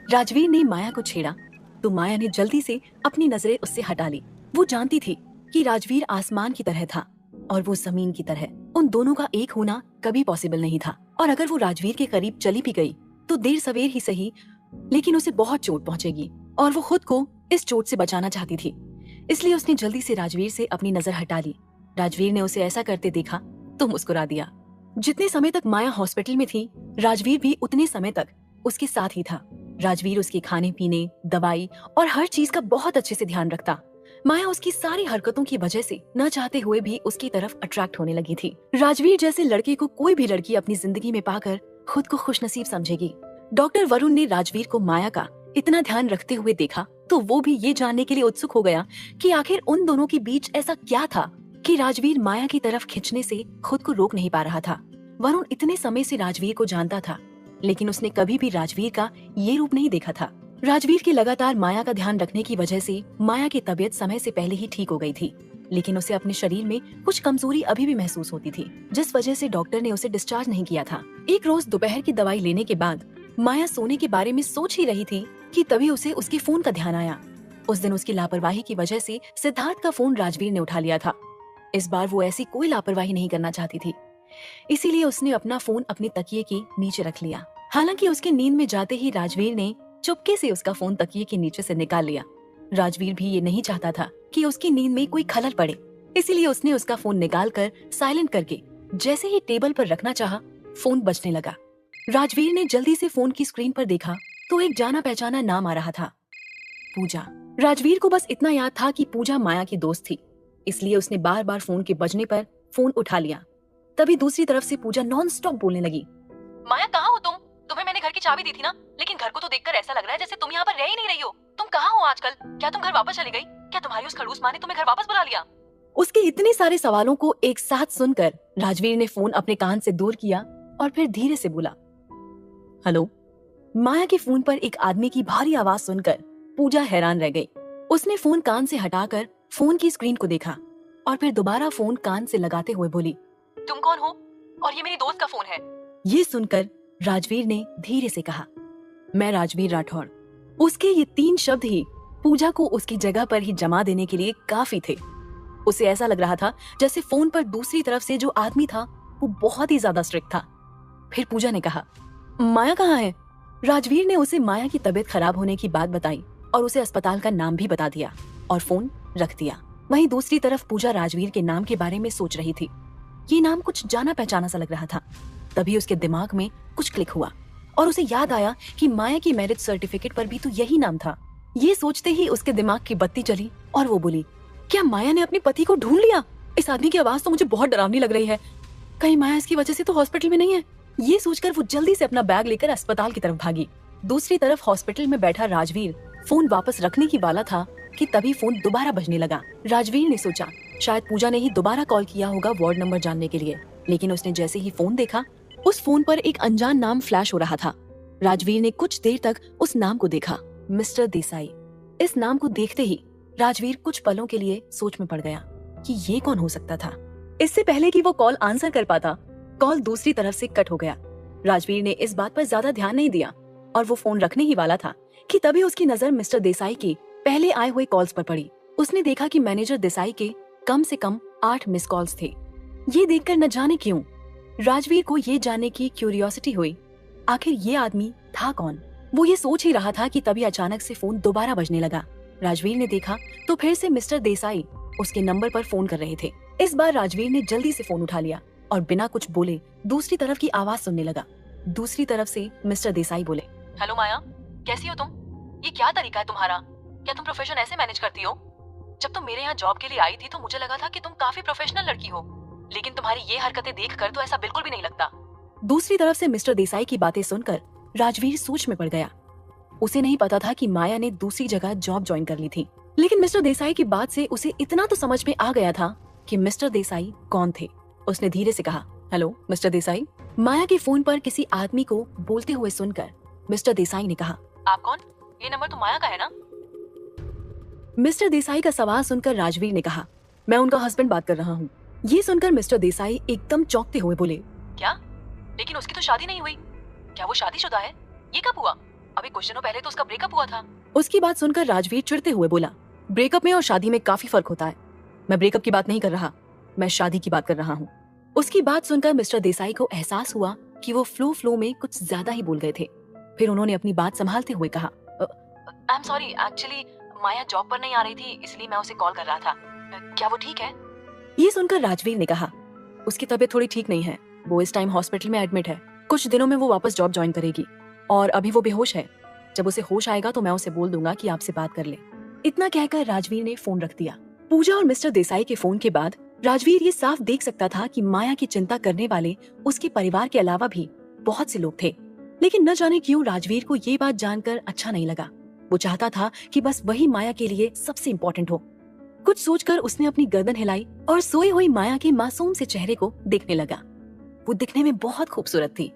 राजवीर ने माया को छेड़ा तो माया ने जल्दी से अपनी नजरें उससे हटा ली। वो जानती थी कि राजवीर आसमान की तरह था और वो जमीन की तरह। उन दोनों का एक होना कभी पॉसिबल नहीं था, और अगर वो राजवीर के करीब चली भी गई तो देर सवेर ही सही, लेकिन उसे बहुत चोट पहुंचेगी और वो खुद को इस चोट से बचाना चाहती थी। इसलिए उसने जल्दी से राजवीर से अपनी नजर हटा ली। राजवीर ने उसे ऐसा करते देखा तो मुस्कुरा दिया। जितने समय तक माया हॉस्पिटल में थी, राजवीर भी उतने समय तक उसके साथ ही था। राजवीर उसके खाने पीने, दवाई और हर चीज का बहुत अच्छे से ध्यान रखता। माया उसकी सारी हरकतों की वजह से न चाहते हुए भी उसकी तरफ अट्रैक्ट होने लगी थी। राजवीर जैसे लड़के को कोई भी लड़की अपनी जिंदगी में पाकर खुद को खुशनसीब समझेगी। डॉक्टर वरुण ने राजवीर को माया का इतना ध्यान रखते हुए देखा तो वो भी ये जानने के लिए उत्सुक हो गया कि आखिर उन दोनों के बीच ऐसा क्या था कि राजवीर माया की तरफ खिंचने से खुद को रोक नहीं पा रहा था। वरुण इतने समय से राजवीर को जानता था, लेकिन उसने कभी भी राजवीर का ये रूप नहीं देखा था। राजवीर के लगातार माया का ध्यान रखने की वजह से माया की तबीयत समय से पहले ही ठीक हो गई थी, लेकिन उसे अपने शरीर में कुछ कमजोरी अभी भी महसूस होती थी, जिस वजह से डॉक्टर ने उसे डिस्चार्ज नहीं किया था। एक रोज दोपहर की दवाई लेने के बाद माया सोने के बारे में सोच ही रही थी कि तभी उसे उसके फोन का ध्यान आया। उस दिन उसकी लापरवाही की वजह से सिद्धार्थ का फोन राजवीर ने उठा लिया था। इस बार वो ऐसी कोई लापरवाही नहीं करना चाहती थी, इसीलिए उसने अपना फोन अपने तकिए के नीचे रख लिया। हालांकि उसके नींद में जाते ही राजवीर ने चुपके से उसका फोन तकिए के नीचे से निकाल लिया। राजवीर भी ये नहीं चाहता था कि उसकी नींद में कोई खलल पड़े, इसीलिए उसने उसका फोन निकालकर साइलेंट करके जैसे ही टेबल पर रखना चाहा, फोन बजने लगा। राजवीर ने जल्दी से फोन की स्क्रीन पर देखा तो एक जाना पहचाना नाम आ रहा था, पूजा। राजवीर को बस इतना याद था कि पूजा माया की दोस्त थी, इसलिए उसने बार बार फोन के बजने पर फोन उठा लिया। तभी दूसरी तरफ से पूजा नॉन स्टॉप बोलने लगी, माया कहाँ हो तुम? तुम्हें मैंने घर की चाबी दी थी ना, लेकिन घर को तो देखकर ऐसा लग रहा है जैसे तुम यहाँ पर रह ही नहीं रही हो। तुम कहाँ हो आजकल? क्या तुम घर वापस चली गई? क्या तुम्हारी उस खड़ूस माँ ने तुम्हें घर वापस बुला लिया? उसके इतने सारे सवालों को एक साथ सुनकर राजवीर ने फोन अपने कान से दूर किया और फिर धीरे से बोला, हेलो। माया के फोन पर एक आदमी की भारी आवाज सुनकर पूजा हैरान रह गई। उसने फोन कान से हटाकर फोन की स्क्रीन को देखा और फिर दोबारा फोन कान से लगाते हुए बोली, तुम कौन हो? और ये मेरी दोस्त का फोन है। ये सुनकर राजवीर ने धीरे से कहा, मैं राजवीर राठौड़। उसके ये 3 शब्द ही पूजा को उसकी जगह पर ही जमा देने के लिए काफी थे। उसे ऐसा लग रहा था जैसे फोन पर दूसरी तरफ से जो आदमी था वो बहुत ही ज्यादा स्ट्रिक्ट था। फिर पूजा ने कहा, माया कहाँ है? राजवीर ने उसे माया की तबीयत खराब होने की बात बताई और उसे अस्पताल का नाम भी बता दिया और फोन रख दिया। वहीं दूसरी तरफ पूजा राजवीर के नाम के बारे में सोच रही थी। ये नाम कुछ जाना पहचाना सा लग रहा था। तभी उसके दिमाग में कुछ क्लिक हुआ और उसे याद आया कि माया की मैरिज सर्टिफिकेट पर भी तो यही नाम था। ये सोचते ही उसके दिमाग की बत्ती जली और वो बोली, क्या माया ने अपने पति को ढूंढ लिया? इस आदमी की आवाज तो मुझे बहुत डरावनी लग रही है। कहीं माया इसकी वजह से तो हॉस्पिटल में नहीं है? ये सोचकर वो जल्दी से अपना बैग लेकर अस्पताल की तरफ भागी। दूसरी तरफ हॉस्पिटल में बैठा राजवीर फोन वापस रखने ही वाला था कि तभी फोन दोबारा बजने लगा। राजवीर ने सोचा शायद पूजा ने ही दोबारा कॉल किया होगा वार्ड नंबर जानने के लिए, लेकिन उसने जैसे ही फोन देखा उस फोन पर एक अनजान नाम फ्लैश हो रहा था। राजवीर ने कुछ देर तक उस नाम को देखा, मिस्टर देसाई। इस नाम को देखते ही राजवीर कुछ पलों के लिए सोच में पड़ गया कि ये कौन हो सकता था। इससे पहले कि वो कॉल आंसर कर पाता, कॉल दूसरी तरफ से कट हो गया। राजवीर ने इस बात पर ज्यादा ध्यान नहीं दिया और वो फोन रखने ही वाला था कि तभी उसकी नजर मिस्टर देसाई के पहले आए हुए कॉल्स पर पड़ी। उसने देखा कि मैनेजर देसाई के कम से कम 8 मिस कॉल्स थे। ये देखकर न जाने क्यों राजवीर को ये जानने की क्यूरियोसिटी हुई, आखिर ये आदमी था कौन। वो ये सोच ही रहा था कि तभी अचानक से फोन दोबारा बजने लगा। राजवीर ने देखा तो फिर से मिस्टर देसाई उसके नंबर पर फोन कर रहे थे। इस बार राजवीर ने जल्दी से फोन उठा लिया और बिना कुछ बोले दूसरी तरफ की आवाज सुनने लगा। दूसरी तरफ से मिस्टर देसाई बोले, हेलो माया, कैसी हो तुम? ये क्या तरीका है तुम्हारा? क्या तुम प्रोफेशन ऐसे मैनेज करती हो? जब तुम मेरे यहाँ जॉब के लिए आई थी तो मुझे लगा था कि तुम काफी प्रोफेशनल लड़की हो, लेकिन तुम्हारी ये हरकतें देखकर तो ऐसा बिल्कुल भी नहीं लगता। दूसरी तरफ से मिस्टर देसाई की बातें सुनकर राजवीर सोच में पड़ गया। उसे नहीं पता था कि माया ने दूसरी जगह जॉब ज्वाइन कर ली थी, लेकिन मिस्टर देसाई की बात से उसे इतना तो समझ में आ गया था कि मिस्टर देसाई कौन थे। उसने धीरे से कहा, हेलो मिस्टर देसाई। माया के फोन पर किसी आदमी को बोलते हुए सुनकर मिस्टर देसाई ने कहा, आप कौन? ये नंबर तो माया का है ना? मिस्टर देसाई का सवाल सुनकर राजवीर ने कहा, मैं उनका हस्बैंड बात कर रहा हूँ। ये सुनकर मिस्टर देसाई एकदम चौंकते हुए बोले, क्या? लेकिन उसकी तो शादी नहीं हुई। क्या वो शादीशुदा है? ये कब हुआ? अभी कुछ दिनों पहले तो उसका ब्रेकअप हुआ था। उसकी बात सुनकर राजवीर चिढ़ते हुए बोला, ब्रेकअप में और शादी में काफी फर्क होता है। मैं ब्रेकअप की बात नहीं कर रहा, मैं शादी की बात कर रहा हूँ। उसकी बात सुनकर मिस्टर देसाई को एहसास हुआ कि वो फ्लो में कुछ ज्यादा ही बोल गए थे। फिर उन्होंने अपनी बात संभालते हुए कहा, I am sorry, actually Maya job पर नहीं आ रही थी, इसलिए मैं उसे कॉल कर रहा था। क्या वो ठीक है? ये सुनकर राजवीर ने कहा, उसकी तबीयत थोड़ी ठीक नहीं है, वो इस टाइम हॉस्पिटल में एडमिट है। कुछ दिनों में वो वापस जॉब ज्वाइन करेगी और अभी वो बेहोश है। जब उसे होश आएगा तो मैं उसे बोल दूंगा कि आपसे बात कर ले। इतना कहकर राजवीर ने फोन रख दिया। पूजा और मिस्टर देसाई के फोन के बाद राजवीर ये साफ देख सकता था कि माया की चिंता करने वाले उसके परिवार के अलावा भी बहुत से लोग थे। लेकिन न जाने क्यों राजवीर को ये बात जानकर अच्छा नहीं लगा। वो चाहता था कि बस वही माया के लिए सबसे इम्पोर्टेंट हो। कुछ सोचकर उसने अपनी गर्दन हिलाई और सोई हुई माया के मासूम से चेहरे को देखने लगा। वो दिखने में बहुत खूबसूरत थी।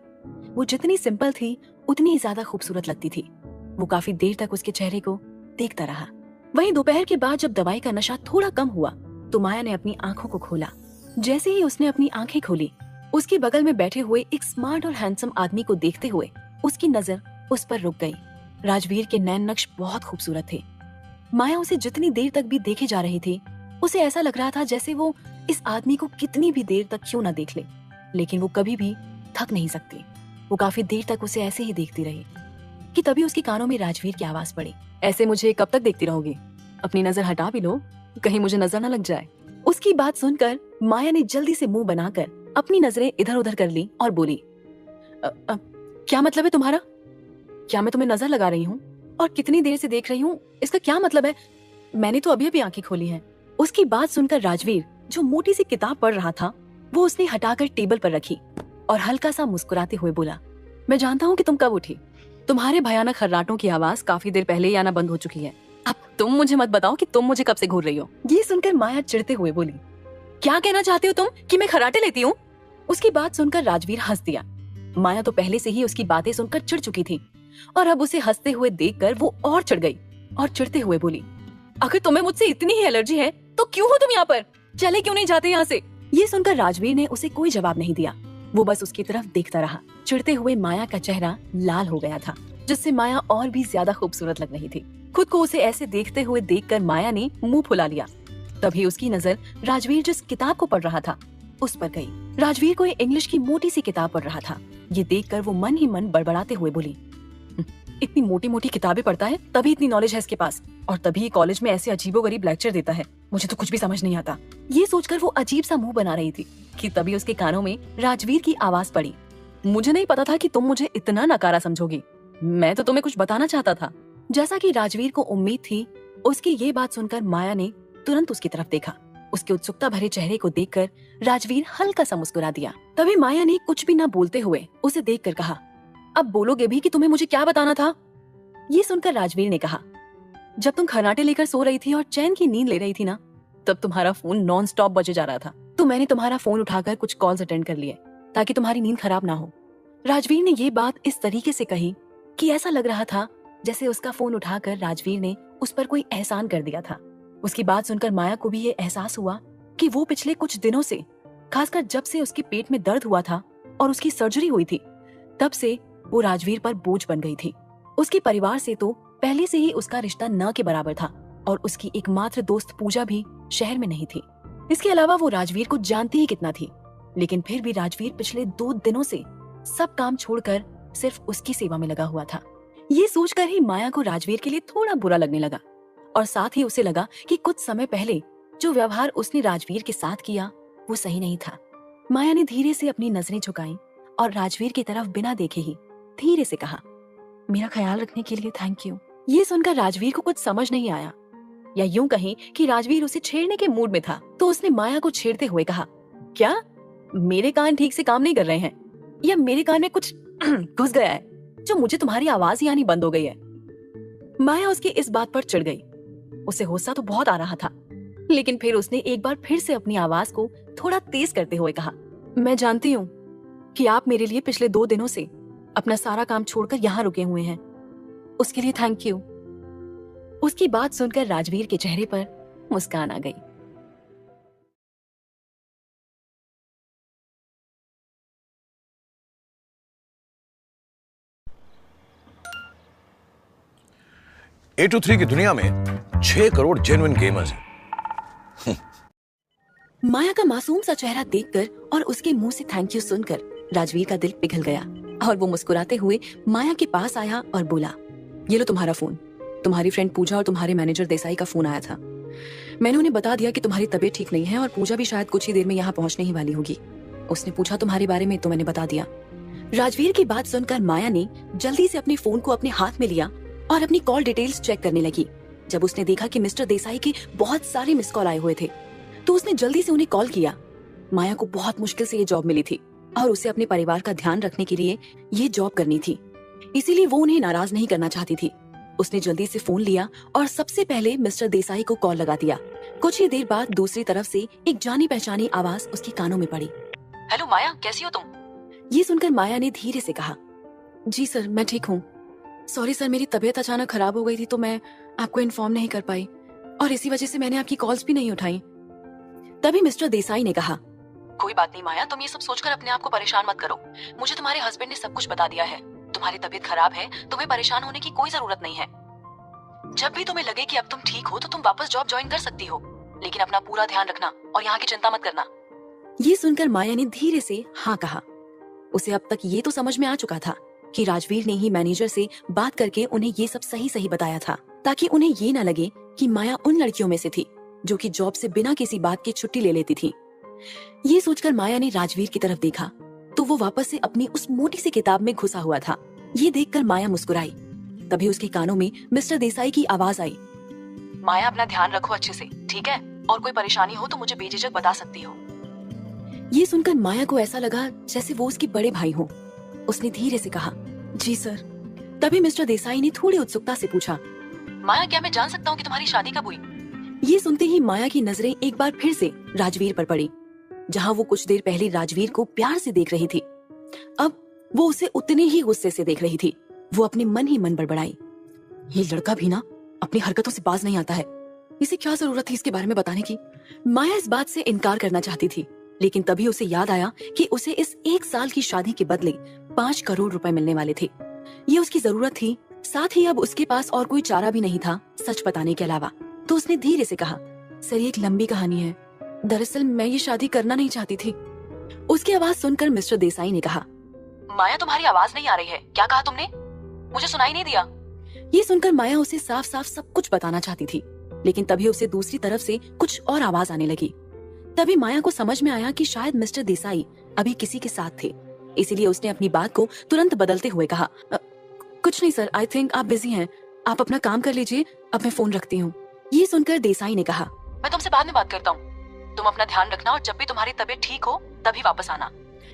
वो जितनी सिंपल थी उतनी ही ज्यादा खूबसूरत लगती थी। वो काफी देर तक उसके चेहरे को देखता रहा। वहीं दोपहर के बाद जब दवाई का नशा थोड़ा कम हुआ तो माया ने अपनी आंखों को खोला। जैसे ही उसने अपनी आंखें खोली, उसके बगल में बैठे हुए एक स्मार्ट और हैंडसम आदमी को देखते हुए उसकी नजर उस पर रुक गई। राजवीर के नैन नक्श बहुत खूबसूरत थे। माया उसे जितनी देर तक भी देखे जा रही थी, उसे ऐसा लग रहा था जैसे वो इस आदमी को कितनी भी देर तक क्यों ना देख ले, लेकिन वो कभी भी थक नहीं सकती। वो काफी देर तक उसे ऐसे ही देखती रही कि तभी उसके कानों में राजवीर की आवाज पड़ी, ऐसे मुझे कब तक देखती रहोगी? अपनी नजर हटा भी लो, कहीं मुझे नजर ना लग जाए। उसकी बात सुनकर माया ने जल्दी से मुंह बनाकर अपनी नजरें इधर उधर कर ली और बोली, क्या मतलब है तुम्हारा? क्या मैं तुम्हें नजर लगा रही हूँ? और कितनी देर से देख रही हूँ, इसका क्या मतलब है? मैंने तो अभी अभी आंखें खोली हैं। उसकी बात सुनकर राजवीर, जो मोटी सी किताब पढ़ रहा था, वो उसने हटाकर टेबल पर रखी और हल्का सा मुस्कुराते हुए बोला, मैं जानता हूँ कि तुम कब उठी। तुम्हारे भयानक खर्राटों की आवाज काफी देर पहले ही आना बंद हो चुकी है। अब तुम मुझे मत बताओ कि तुम मुझे कब से घूर रही हो। ये सुनकर माया चिढ़ते हुए बोली, क्या कहना चाहते हो तुम कि मैं खर्राटे लेती हूँ? उसकी बात सुनकर राजवीर हंस दिया। माया तो पहले से ही उसकी बातें सुनकर चिढ़ चुकी थी और अब उसे हंसते हुए देखकर वो और चिढ़ गई और चिढ़ते हुए बोली, अगर तुम्हें मुझसे इतनी ही एलर्जी है तो क्यों हो तुम यहाँ पर? चले क्यों नहीं जाते यहाँ से? ये सुनकर राजवीर ने उसे कोई जवाब नहीं दिया। वो बस उसकी तरफ देखता रहा। चिढ़ते हुए माया का चेहरा लाल हो गया था, जिससे माया और भी ज्यादा खूबसूरत लग रही थी। खुद को उसे ऐसे देखते हुए देखकर माया ने मुंह फुला लिया। तभी उसकी नजर राजवीर जिस किताब को पढ़ रहा था उस पर गई। राजवीर को इंग्लिश की मोटी सी किताब पढ़ रहा था। ये देखकर वो मन ही मन बड़बड़ाते हुए बोली, इतनी मोटी मोटी किताबें पढ़ता है तभी इतनी नॉलेज है इसके पास, और तभी कॉलेज में ऐसे अजीबोगरीब लेक्चर देता है। मुझे तो कुछ भी समझ नहीं आता। ये सोचकर वो अजीब सा मुंह बना रही थी कि तभी उसके कानों में राजवीर की आवाज पड़ी, मुझे नहीं पता था कि तुम मुझे इतना नकारा समझोगी। मैं तो तुम्हें कुछ बताना चाहता था। जैसा कि राजवीर को उम्मीद थी, उसकी ये बात सुनकर माया ने तुरंत उसकी तरफ देखा। उसके उत्सुकता भरे चेहरे को देखकर राजवीर हल्का सा मुस्कुरा दिया। तभी माया ने कुछ भी न बोलते हुए उसे देखकर कहा, अब बोलोगे भी कि तुम्हें मुझे क्या बताना था? ये सुनकर राजवीर ने कहा, जब तुम खर्राटे लेकर सो रही थी और चैन की नींद ले रही थी ना, तब तुम्हारा फोन नॉन स्टॉप बजे जा रहा था। तो मैंने तुम्हारा फोन उठाकर कुछ कॉल्स अटेंड कर लिए ताकि तुम्हारी नींद खराब ना हो। राजवीर ने ये बात इस तरीके से कही कि ऐसा लग रहा था जैसे उसका फोन उठाकर राजवीर ने उस पर कोई एहसान कर दिया था। उसकी बात सुनकर माया को भी ये एहसास हुआ कि वो पिछले कुछ दिनों से, खासकर जब से उसके पेट में दर्द हुआ था और उसकी सर्जरी हुई थी, तब से वो राजवीर पर बोझ बन गई थी। उसके परिवार से तो पहले से ही उसका रिश्ता न के बराबर था और उसकी एकमात्र दोस्त पूजा भी शहर में नहीं थी। इसके अलावा वो राजवीर को जानती ही कितना थी, लेकिन फिर भी राजवीर पिछले 2 दिनों से सब काम छोड़कर सिर्फ उसकी सेवा में लगा हुआ था। ये सोचकर ही माया को राजवीर के लिए थोड़ा बुरा लगने लगा और साथ ही उसे लगा कि कुछ समय पहले जो व्यवहार उसने राजवीर के साथ किया वो सही नहीं था। माया ने धीरे से अपनी नजरें झुकाई और राजवीर की तरफ बिना देखे ही धीरे से कहा, मेरा ख्याल रखने के लिए थैंक यू। ये सुनकर राजवीर को कुछ समझ नहीं आया, या यूं कहें कि राजवीर उसे छेड़ने के मूड में था, तो उसने माया को छेड़ते हुए कहा, क्या मेरे कान ठीक से काम नहीं कर रहे हैं, या मेरे कान में कुछ घुस गया है जो मुझे तुम्हारी आवाज ही आनी बंद हो गई है? माया उसकी इस बात पर चिढ़ गई। उसे गुस्सा तो बहुत आ रहा था, लेकिन फिर उसने एक बार फिर से अपनी आवाज को थोड़ा तेज करते हुए कहा, मैं जानती हूँ कि आप मेरे लिए पिछले 2 दिनों से अपना सारा काम छोड़कर यहाँ रुके हुए हैं, उसके लिए थैंक यू। उसकी बात सुनकर राजवीर के चेहरे पर मुस्कान आ गई। 823 की दुनिया में 6 करोड़ जेन्युइन गेमर्स हैं। माया का मासूम सा चेहरा देखकर और उसके मुंह से थैंक यू सुनकर राजवीर का दिल पिघल गया और वो मुस्कुराते हुए माया के पास आया और बोला, ये लो तुम्हारा फोन। तुम्हारी फ्रेंड पूजा और तुम्हारे मैनेजर देसाई का फोन आया था। मैंने उन्हें बता दिया कि तुम्हारी तबीयत ठीक नहीं है और पूजा भी शायद कुछ ही देर में यहाँ पहुंचने ही वाली होगी। उसने पूछा तुम्हारे बारे में तो मैंने बता दिया। राजवीर की बात सुनकर माया ने जल्दी से अपने फोन को अपने हाथ में लिया और अपनी कॉल डिटेल्स चेक करने लगी। जब उसने देखा कि मिस्टर देसाई के बहुत सारे मिस कॉल आए हुए थे तो उसने जल्दी से उन्हें कॉल किया। माया को बहुत मुश्किल से ये जॉब मिली थी और उसे अपने परिवार का ध्यान रखने के लिए ये जॉब करनी थी, इसीलिए वो उन्हें नाराज नहीं करना चाहती थी। उसने जल्दी से फोन लिया और सबसे पहले मिस्टर देसाई को कॉल लगा दिया। कुछ ही देर बाद दूसरी तरफ से एक जानी पहचानी आवाज उसके कानों में पड़ी। हेलो माया, कैसी हो तुम? ये सुनकर माया ने धीरे से कहा, जी सर मैं ठीक हूँ। सॉरी सर, मेरी तबीयत अचानक खराब हो गई थी तो मैं आपको इन्फॉर्म नहीं कर पाई और इसी वजह से मैंने आपकी कॉल्स भी नहीं उठाई। तभी मिस्टर देसाई ने कहा, कोई बात नहीं माया, तुम ये सब सोचकर अपने आप को परेशान मत करो। मुझे तुम्हारे हस्बैंड ने सब कुछ बता दिया है। तुम्हारी तबीयत खराब है, तुम्हें परेशान होने की कोई जरूरत नहीं है। जब भी तुम्हें लगे कि अब तुम ठीक हो तो तुम वापस जॉब ज्वाइन कर सकती हो, लेकिन अपना पूरा ध्यान रखना और यहाँ की चिंता मत करना। ये सुनकर माया ने धीरे से हाँ कहा। उसे अब तक ये तो समझ में आ चुका था कि राजवीर ने ही मैनेजर से बात करके उन्हें ये सब सही सही बताया था, ताकि उन्हें ये न लगे कि माया उन लड़कियों में से थी जो कि जॉब से बिना किसी बात की छुट्टी ले लेती थी। ये सोचकर माया ने राजवीर की तरफ देखा तो वो वापस से अपनी उस मोटी सी किताब में घुसा हुआ था। ये देखकर माया मुस्कुराई। तभी उसके कानों में मिस्टर देसाई की आवाज आई, माया अपना ध्यान रखो अच्छे से, ठीक है? और कोई परेशानी हो तो मुझे बेझिझक बता सकती हो। ये सुनकर माया को ऐसा लगा जैसे वो उसके बड़े भाई हों। उसने धीरे से कहा, जी सर। तभी मिस्टर देसाई ने थोड़ी उत्सुकता से पूछा, माया क्या मैं जान सकता हूँ कि तुम्हारी शादी कब हुई? ये सुनते ही माया की नजरें एक बार फिर से राजवीर पर पड़ी, जहाँ वो कुछ देर पहले राजवीर को प्यार से देख रही थी। अब वो उसे उतने ही गुस्से से देख रही थी। वो अपने मन ही मन बड़बड़ाई, ये लड़का भी ना अपनी हरकतों से बाज नहीं आता है, इसे क्या जरूरत थी इसके बारे में बताने की। माया इस बात से इनकार करना चाहती थी, लेकिन तभी उसे याद आया कि उसे इस 1 साल की शादी के बदले 5 करोड़ रुपए मिलने वाले थे। ये उसकी जरूरत थी, साथ ही अब उसके पास और कोई चारा भी नहीं था सच बताने के अलावा। तो उसने धीरे से कहा, सर ये एक लंबी कहानी है, दरअसल मैं ये शादी करना नहीं चाहती थी। उसकी आवाज सुनकर मिस्टर देसाई ने कहा, माया तुम्हारी आवाज नहीं आ रही है, क्या कहा तुमने? मुझे सुनाई नहीं दिया। ये सुनकर माया उसे साफ साफ सब कुछ बताना चाहती थी, लेकिन तभी उसे दूसरी तरफ से कुछ और आवाज आने लगी। तभी माया को समझ में आया कि शायद मिस्टर देसाई अभी किसी के साथ थे, इसीलिए उसने अपनी बात को तुरंत बदलते हुए कहा, कुछ नहीं सर, आई थिंक आप बिजी हैं, आप अपना काम कर लीजिए, अब मैं फोन रखती हूँ। ये सुनकर देसाई ने कहा, मैं तुमसे बाद में बात करता हूँ, तुम अपना ध्यान रखना और जब भी तुम्हारी तबीयत ठीक हो तभी वापस आना।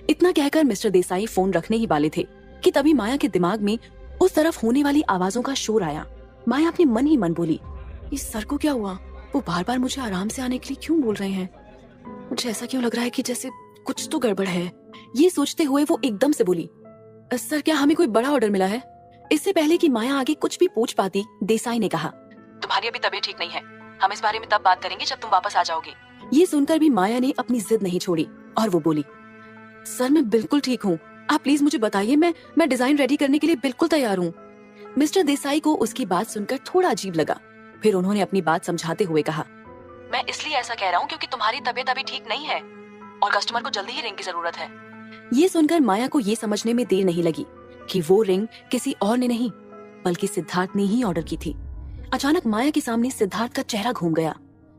इतना कहकर मिस्टर देसाई फोन रखने ही वाले थे कि तभी माया के दिमाग में उस तरफ होने वाली आवाजों का शोर आया। माया अपने मन ही मन बोली, इस सर को क्या हुआ? वो बार बार मुझे आराम से आने के लिए क्यों बोल रहे हैं? मुझे ऐसा क्यों लग रहा है कि जैसे कुछ तो गड़बड़ है। ये सोचते हुए वो एकदम से बोली, सर क्या हमें कोई बड़ा ऑर्डर मिला है? इससे पहले कि माया आगे कुछ भी पूछ पाती, देसाई ने कहा, तुम्हारी अभी तबीयत ठीक नहीं है, हम इस बारे में तब बात करेंगे जब तुम वापस आ जाओगे। ये सुनकर भी माया ने अपनी जिद नहीं छोड़ी और वो बोली, सर मैं बिल्कुल ठीक हूँ, आप प्लीज मुझे बताइए, मैं डिजाइन रेडी करने के लिए बिल्कुल तैयार हूँ। मिस्टर देसाई को उसकी बात सुनकर थोड़ा अजीब लगा, फिर उन्होंने अपनी बात समझाते हुए कहा, मैं इसलिए ऐसा कह रहा हूँ क्योंकि तुम्हारी तबीयत अभी ठीक नहीं है और कस्टमर को जल्दी ही रिंग की जरूरत है। ये सुनकर माया को ये समझने में देर नहीं लगी कि वो रिंग किसी और ने नहीं बल्कि सिद्धार्थ ने ही ऑर्डर की थी। अचानक माया के सामने सिद्धार्थ का चेहरा घूम गया।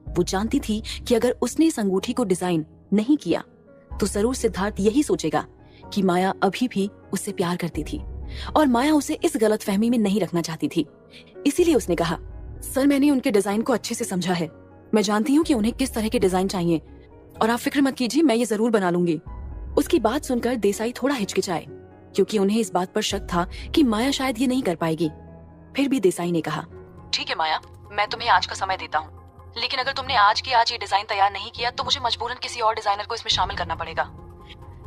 वो जानती थी कि अगर उसने इस अंगूठी को डिजाइन नहीं किया तो जरूर सिद्धार्थ यही सोचेगा कि माया अभी भी उससे प्यार करती थी और माया उसे इस गलतफहमी में नहीं रखना चाहती थी। इसीलिए उसने कहा, सर मैंने उनके डिजाइन को अच्छे से समझा है, मैं जानती हूँ कि उन्हें किस तरह के डिजाइन चाहिए और आप फिक्र मत कीजिए, मैं ये जरूर बना लूंगी। उसकी बात सुनकर देसाई थोड़ा हिचकिचाए क्योंकि उन्हें इस बात पर शक था कि माया शायद ये नहीं कर पाएगी। फिर भी देसाई ने कहा, ठीक है माया, मैं तुम्हें आज का समय देता हूँ, लेकिन अगर तुमने आज की आज ये डिजाइन तैयार नहीं किया तो मुझे मजबूरन किसी और डिजाइनर को इसमें शामिल करना पड़ेगा।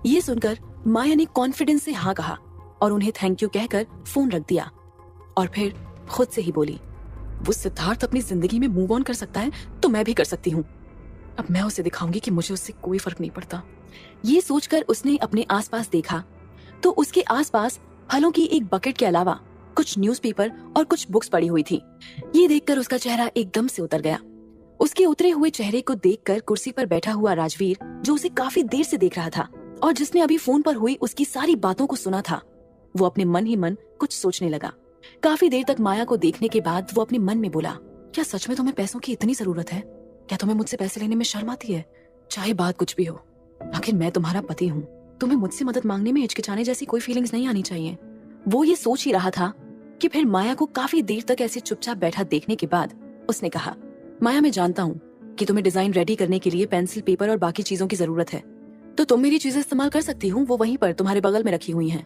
ये सुनकर माया ने कॉन्फिडेंस से हाँ कहा और उन्हें थैंक यू कहकर फोन रख दिया और फिर खुद से ही बोली, वो सिद्धार्थ अपनी जिंदगी में मूव ऑन कर सकता है तो मैं भी कर सकती हूँ। अब मैं उसे दिखाऊंगी कि मुझे उससे कोई फर्क नहीं पड़ता। ये सोचकर उसने अपने आसपास देखा तो उसके आसपास फलों की एक बकेट के अलावा कुछ न्यूज़पेपर और कुछ बुक्स पड़ी हुई थी। ये देखकर उसका चेहरा एकदम से उतर गया। उसके उतरे हुए चेहरे को देखकर कुर्सी पर बैठा हुआ राजवीर, जो उसे काफी देर से देख रहा था और जिसने अभी फोन पर हुई उसकी सारी बातों को सुना था, वो अपने मन ही मन कुछ सोचने लगा। काफी देर तक माया को देखने के बाद वो अपने मन में बोला, क्या सच में तुम्हें पैसों की इतनी जरूरत है? क्या तुम्हें मुझसे पैसे लेने में शर्म आती है? चाहे बात कुछ भी हो, आखिर मैं तुम्हारा पति हूँ। तुम्हें मुझसे मदद मांगने में हिचकिचाने जैसी कोई फीलिंग्स नहीं आनी चाहिए। वो ये सोच ही रहा था कि फिर माया को काफी देर तक ऐसे चुपचाप बैठा देखने के बाद उसने कहा, माया, मैं जानता हूँ कि तुम्हें डिजाइन रेडी करने के लिए पेंसिल, पेपर और बाकी चीजों की जरूरत है, तो तुम मेरी चीजें इस्तेमाल कर सकती हो, वो वहीं पर तुम्हारे बगल में रखी हुई हैं।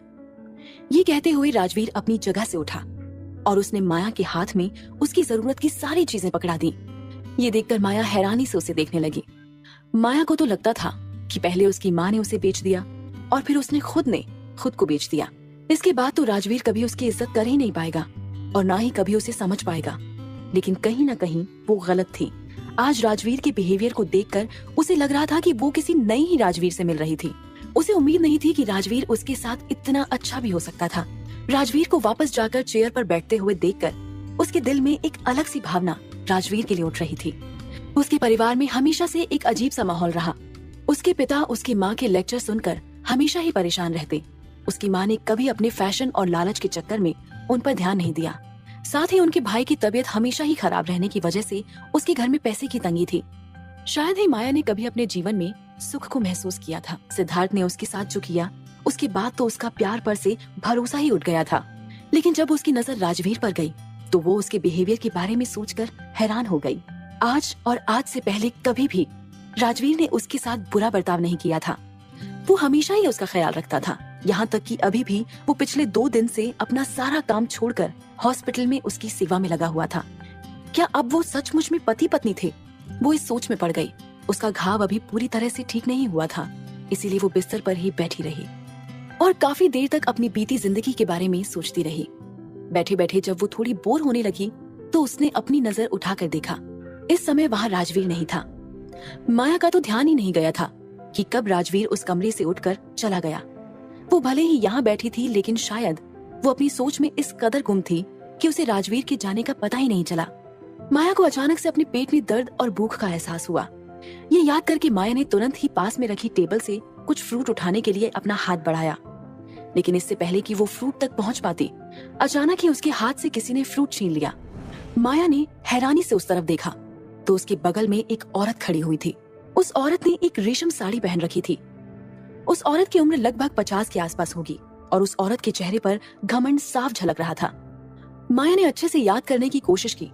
ये कहते हुए राजवीर अपनी जगह से उठा और उसने माया के हाथ में उसकी जरूरत की सारी चीजें पकड़ा दी। ये देखकर माया हैरानी से उसे देखने लगी। माया को तो लगता था कि पहले उसकी माँ ने उसे बेच दिया और फिर उसने खुद को बेच दिया। इसके बाद तो राजवीर कभी उसकी इज्जत कर ही नहीं पाएगा और ना ही कभी उसे समझ पाएगा। लेकिन कहीं ना कहीं वो गलत थी। आज राजवीर के बिहेवियर को देखकर उसे लग रहा था कि वो किसी नई ही राजवीर से मिल रही थी। उसे उम्मीद नहीं थी कि राजवीर उसके साथ इतना अच्छा भी हो सकता था। राजवीर को वापस जाकर चेयर पर बैठते हुए देखकर उसके दिल में एक अलग सी भावना राजवीर के लिए उठ रही थी। उसके परिवार में हमेशा से एक अजीब सा माहौल रहा। उसके पिता उसकी माँ के लेक्चर सुनकर हमेशा ही परेशान रहते। उसकी माँ ने कभी अपने फैशन और लालच के चक्कर में उन पर ध्यान नहीं दिया। साथ ही उनके भाई की तबीयत हमेशा ही खराब रहने की वजह से उसके घर में पैसे की तंगी थी। शायद ही माया ने कभी अपने जीवन में सुख को महसूस किया था। सिद्धार्थ ने उसके साथ जो किया, उसके बाद तो उसका प्यार पर से भरोसा ही उठ गया था। लेकिन जब उसकी नजर राजवीर पर गई तो वो उसके बिहेवियर के बारे में सोचकर हैरान हो गई। आज और आज से पहले कभी भी राजवीर ने उसके साथ बुरा बर्ताव नहीं किया था। वो हमेशा ही उसका ख्याल रखता था। यहाँ तक कि अभी भी वो पिछले 2 दिन से अपना सारा काम छोड़कर हॉस्पिटल में उसकी सेवा में लगा हुआ था। क्या अब वो सचमुच में पति पत्नी थे? वो इस सोच में पड़ गई। उसका घाव अभी पूरी तरह से ठीक नहीं हुआ था, इसीलिए वो बिस्तर पर ही बैठी रही और काफी देर तक अपनी बीती जिंदगी के बारे में सोचती रही। बैठे बैठे जब वो थोड़ी बोर होने लगी तो उसने अपनी नजर उठाकर देखा। इस समय वहाँ राजवीर नहीं था। माया का तो ध्यान ही नहीं गया था कि कब राजवीर उस कमरे से उठकर चला गया। वो भले ही यहाँ बैठी थी, लेकिन शायद वो अपनी सोच में इस कदर गुम थी कि उसे राजवीर के जाने का पता ही नहीं चला। माया को अचानक से अपने पेट में दर्द और भूख का एहसास हुआ। ये याद करके माया ने तुरंत ही पास में रखी टेबल से कुछ फ्रूट उठाने के लिए अपना हाथ बढ़ाया। लेकिन इससे पहले कि वो फ्रूट तक पहुंच पाती, अचानक ही उसके हाथ से किसी ने फ्रूट छीन लिया। माया ने हैरानी से उस तरफ देखा तो उसके बगल में एक औरत खड़ी हुई थी। उस औरत ने एक रेशम साड़ी पहन रखी थी। उस औरत की उम्र लगभग 50 के आसपास होगी और उस औरत के चेहरे पर घमंड साफ झलक रहा था। माया ने अच्छे से याद करने की कोशिश की,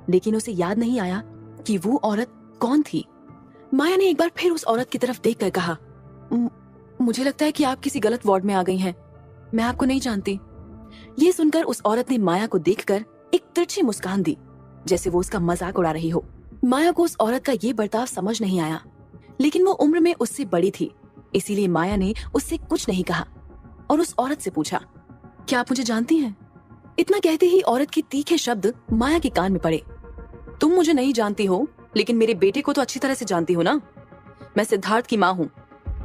लेकिन उसे याद नहीं आया कि वो औरत कौन थी। माया ने एक बार फिर उस औरत की तरफ देखकर कहा, मुझे लगता है कि आप किसी गलत वार्ड में आ गई हैं। मैं आपको नहीं जानती। ये सुनकर उस औरत ने माया को देखकर एक तिरछी मुस्कान दी, जैसे वो उसका मजाक उड़ा रही हो। माया को उस औरत का ये बर्ताव समझ नहीं आया, लेकिन वो उम्र में उससे बड़ी थी, इसीलिए माया ने उससे कुछ नहीं कहा और उस औरत से पूछा, क्या आप मुझे जानती हैं? इतना कहते ही औरत के तीखे शब्द माया के कान में पड़े। तुम मुझे नहीं जानती हो, लेकिन मेरे बेटे को तो अच्छी तरह से जानती हो ना। मैं सिद्धार्थ की माँ हूँ।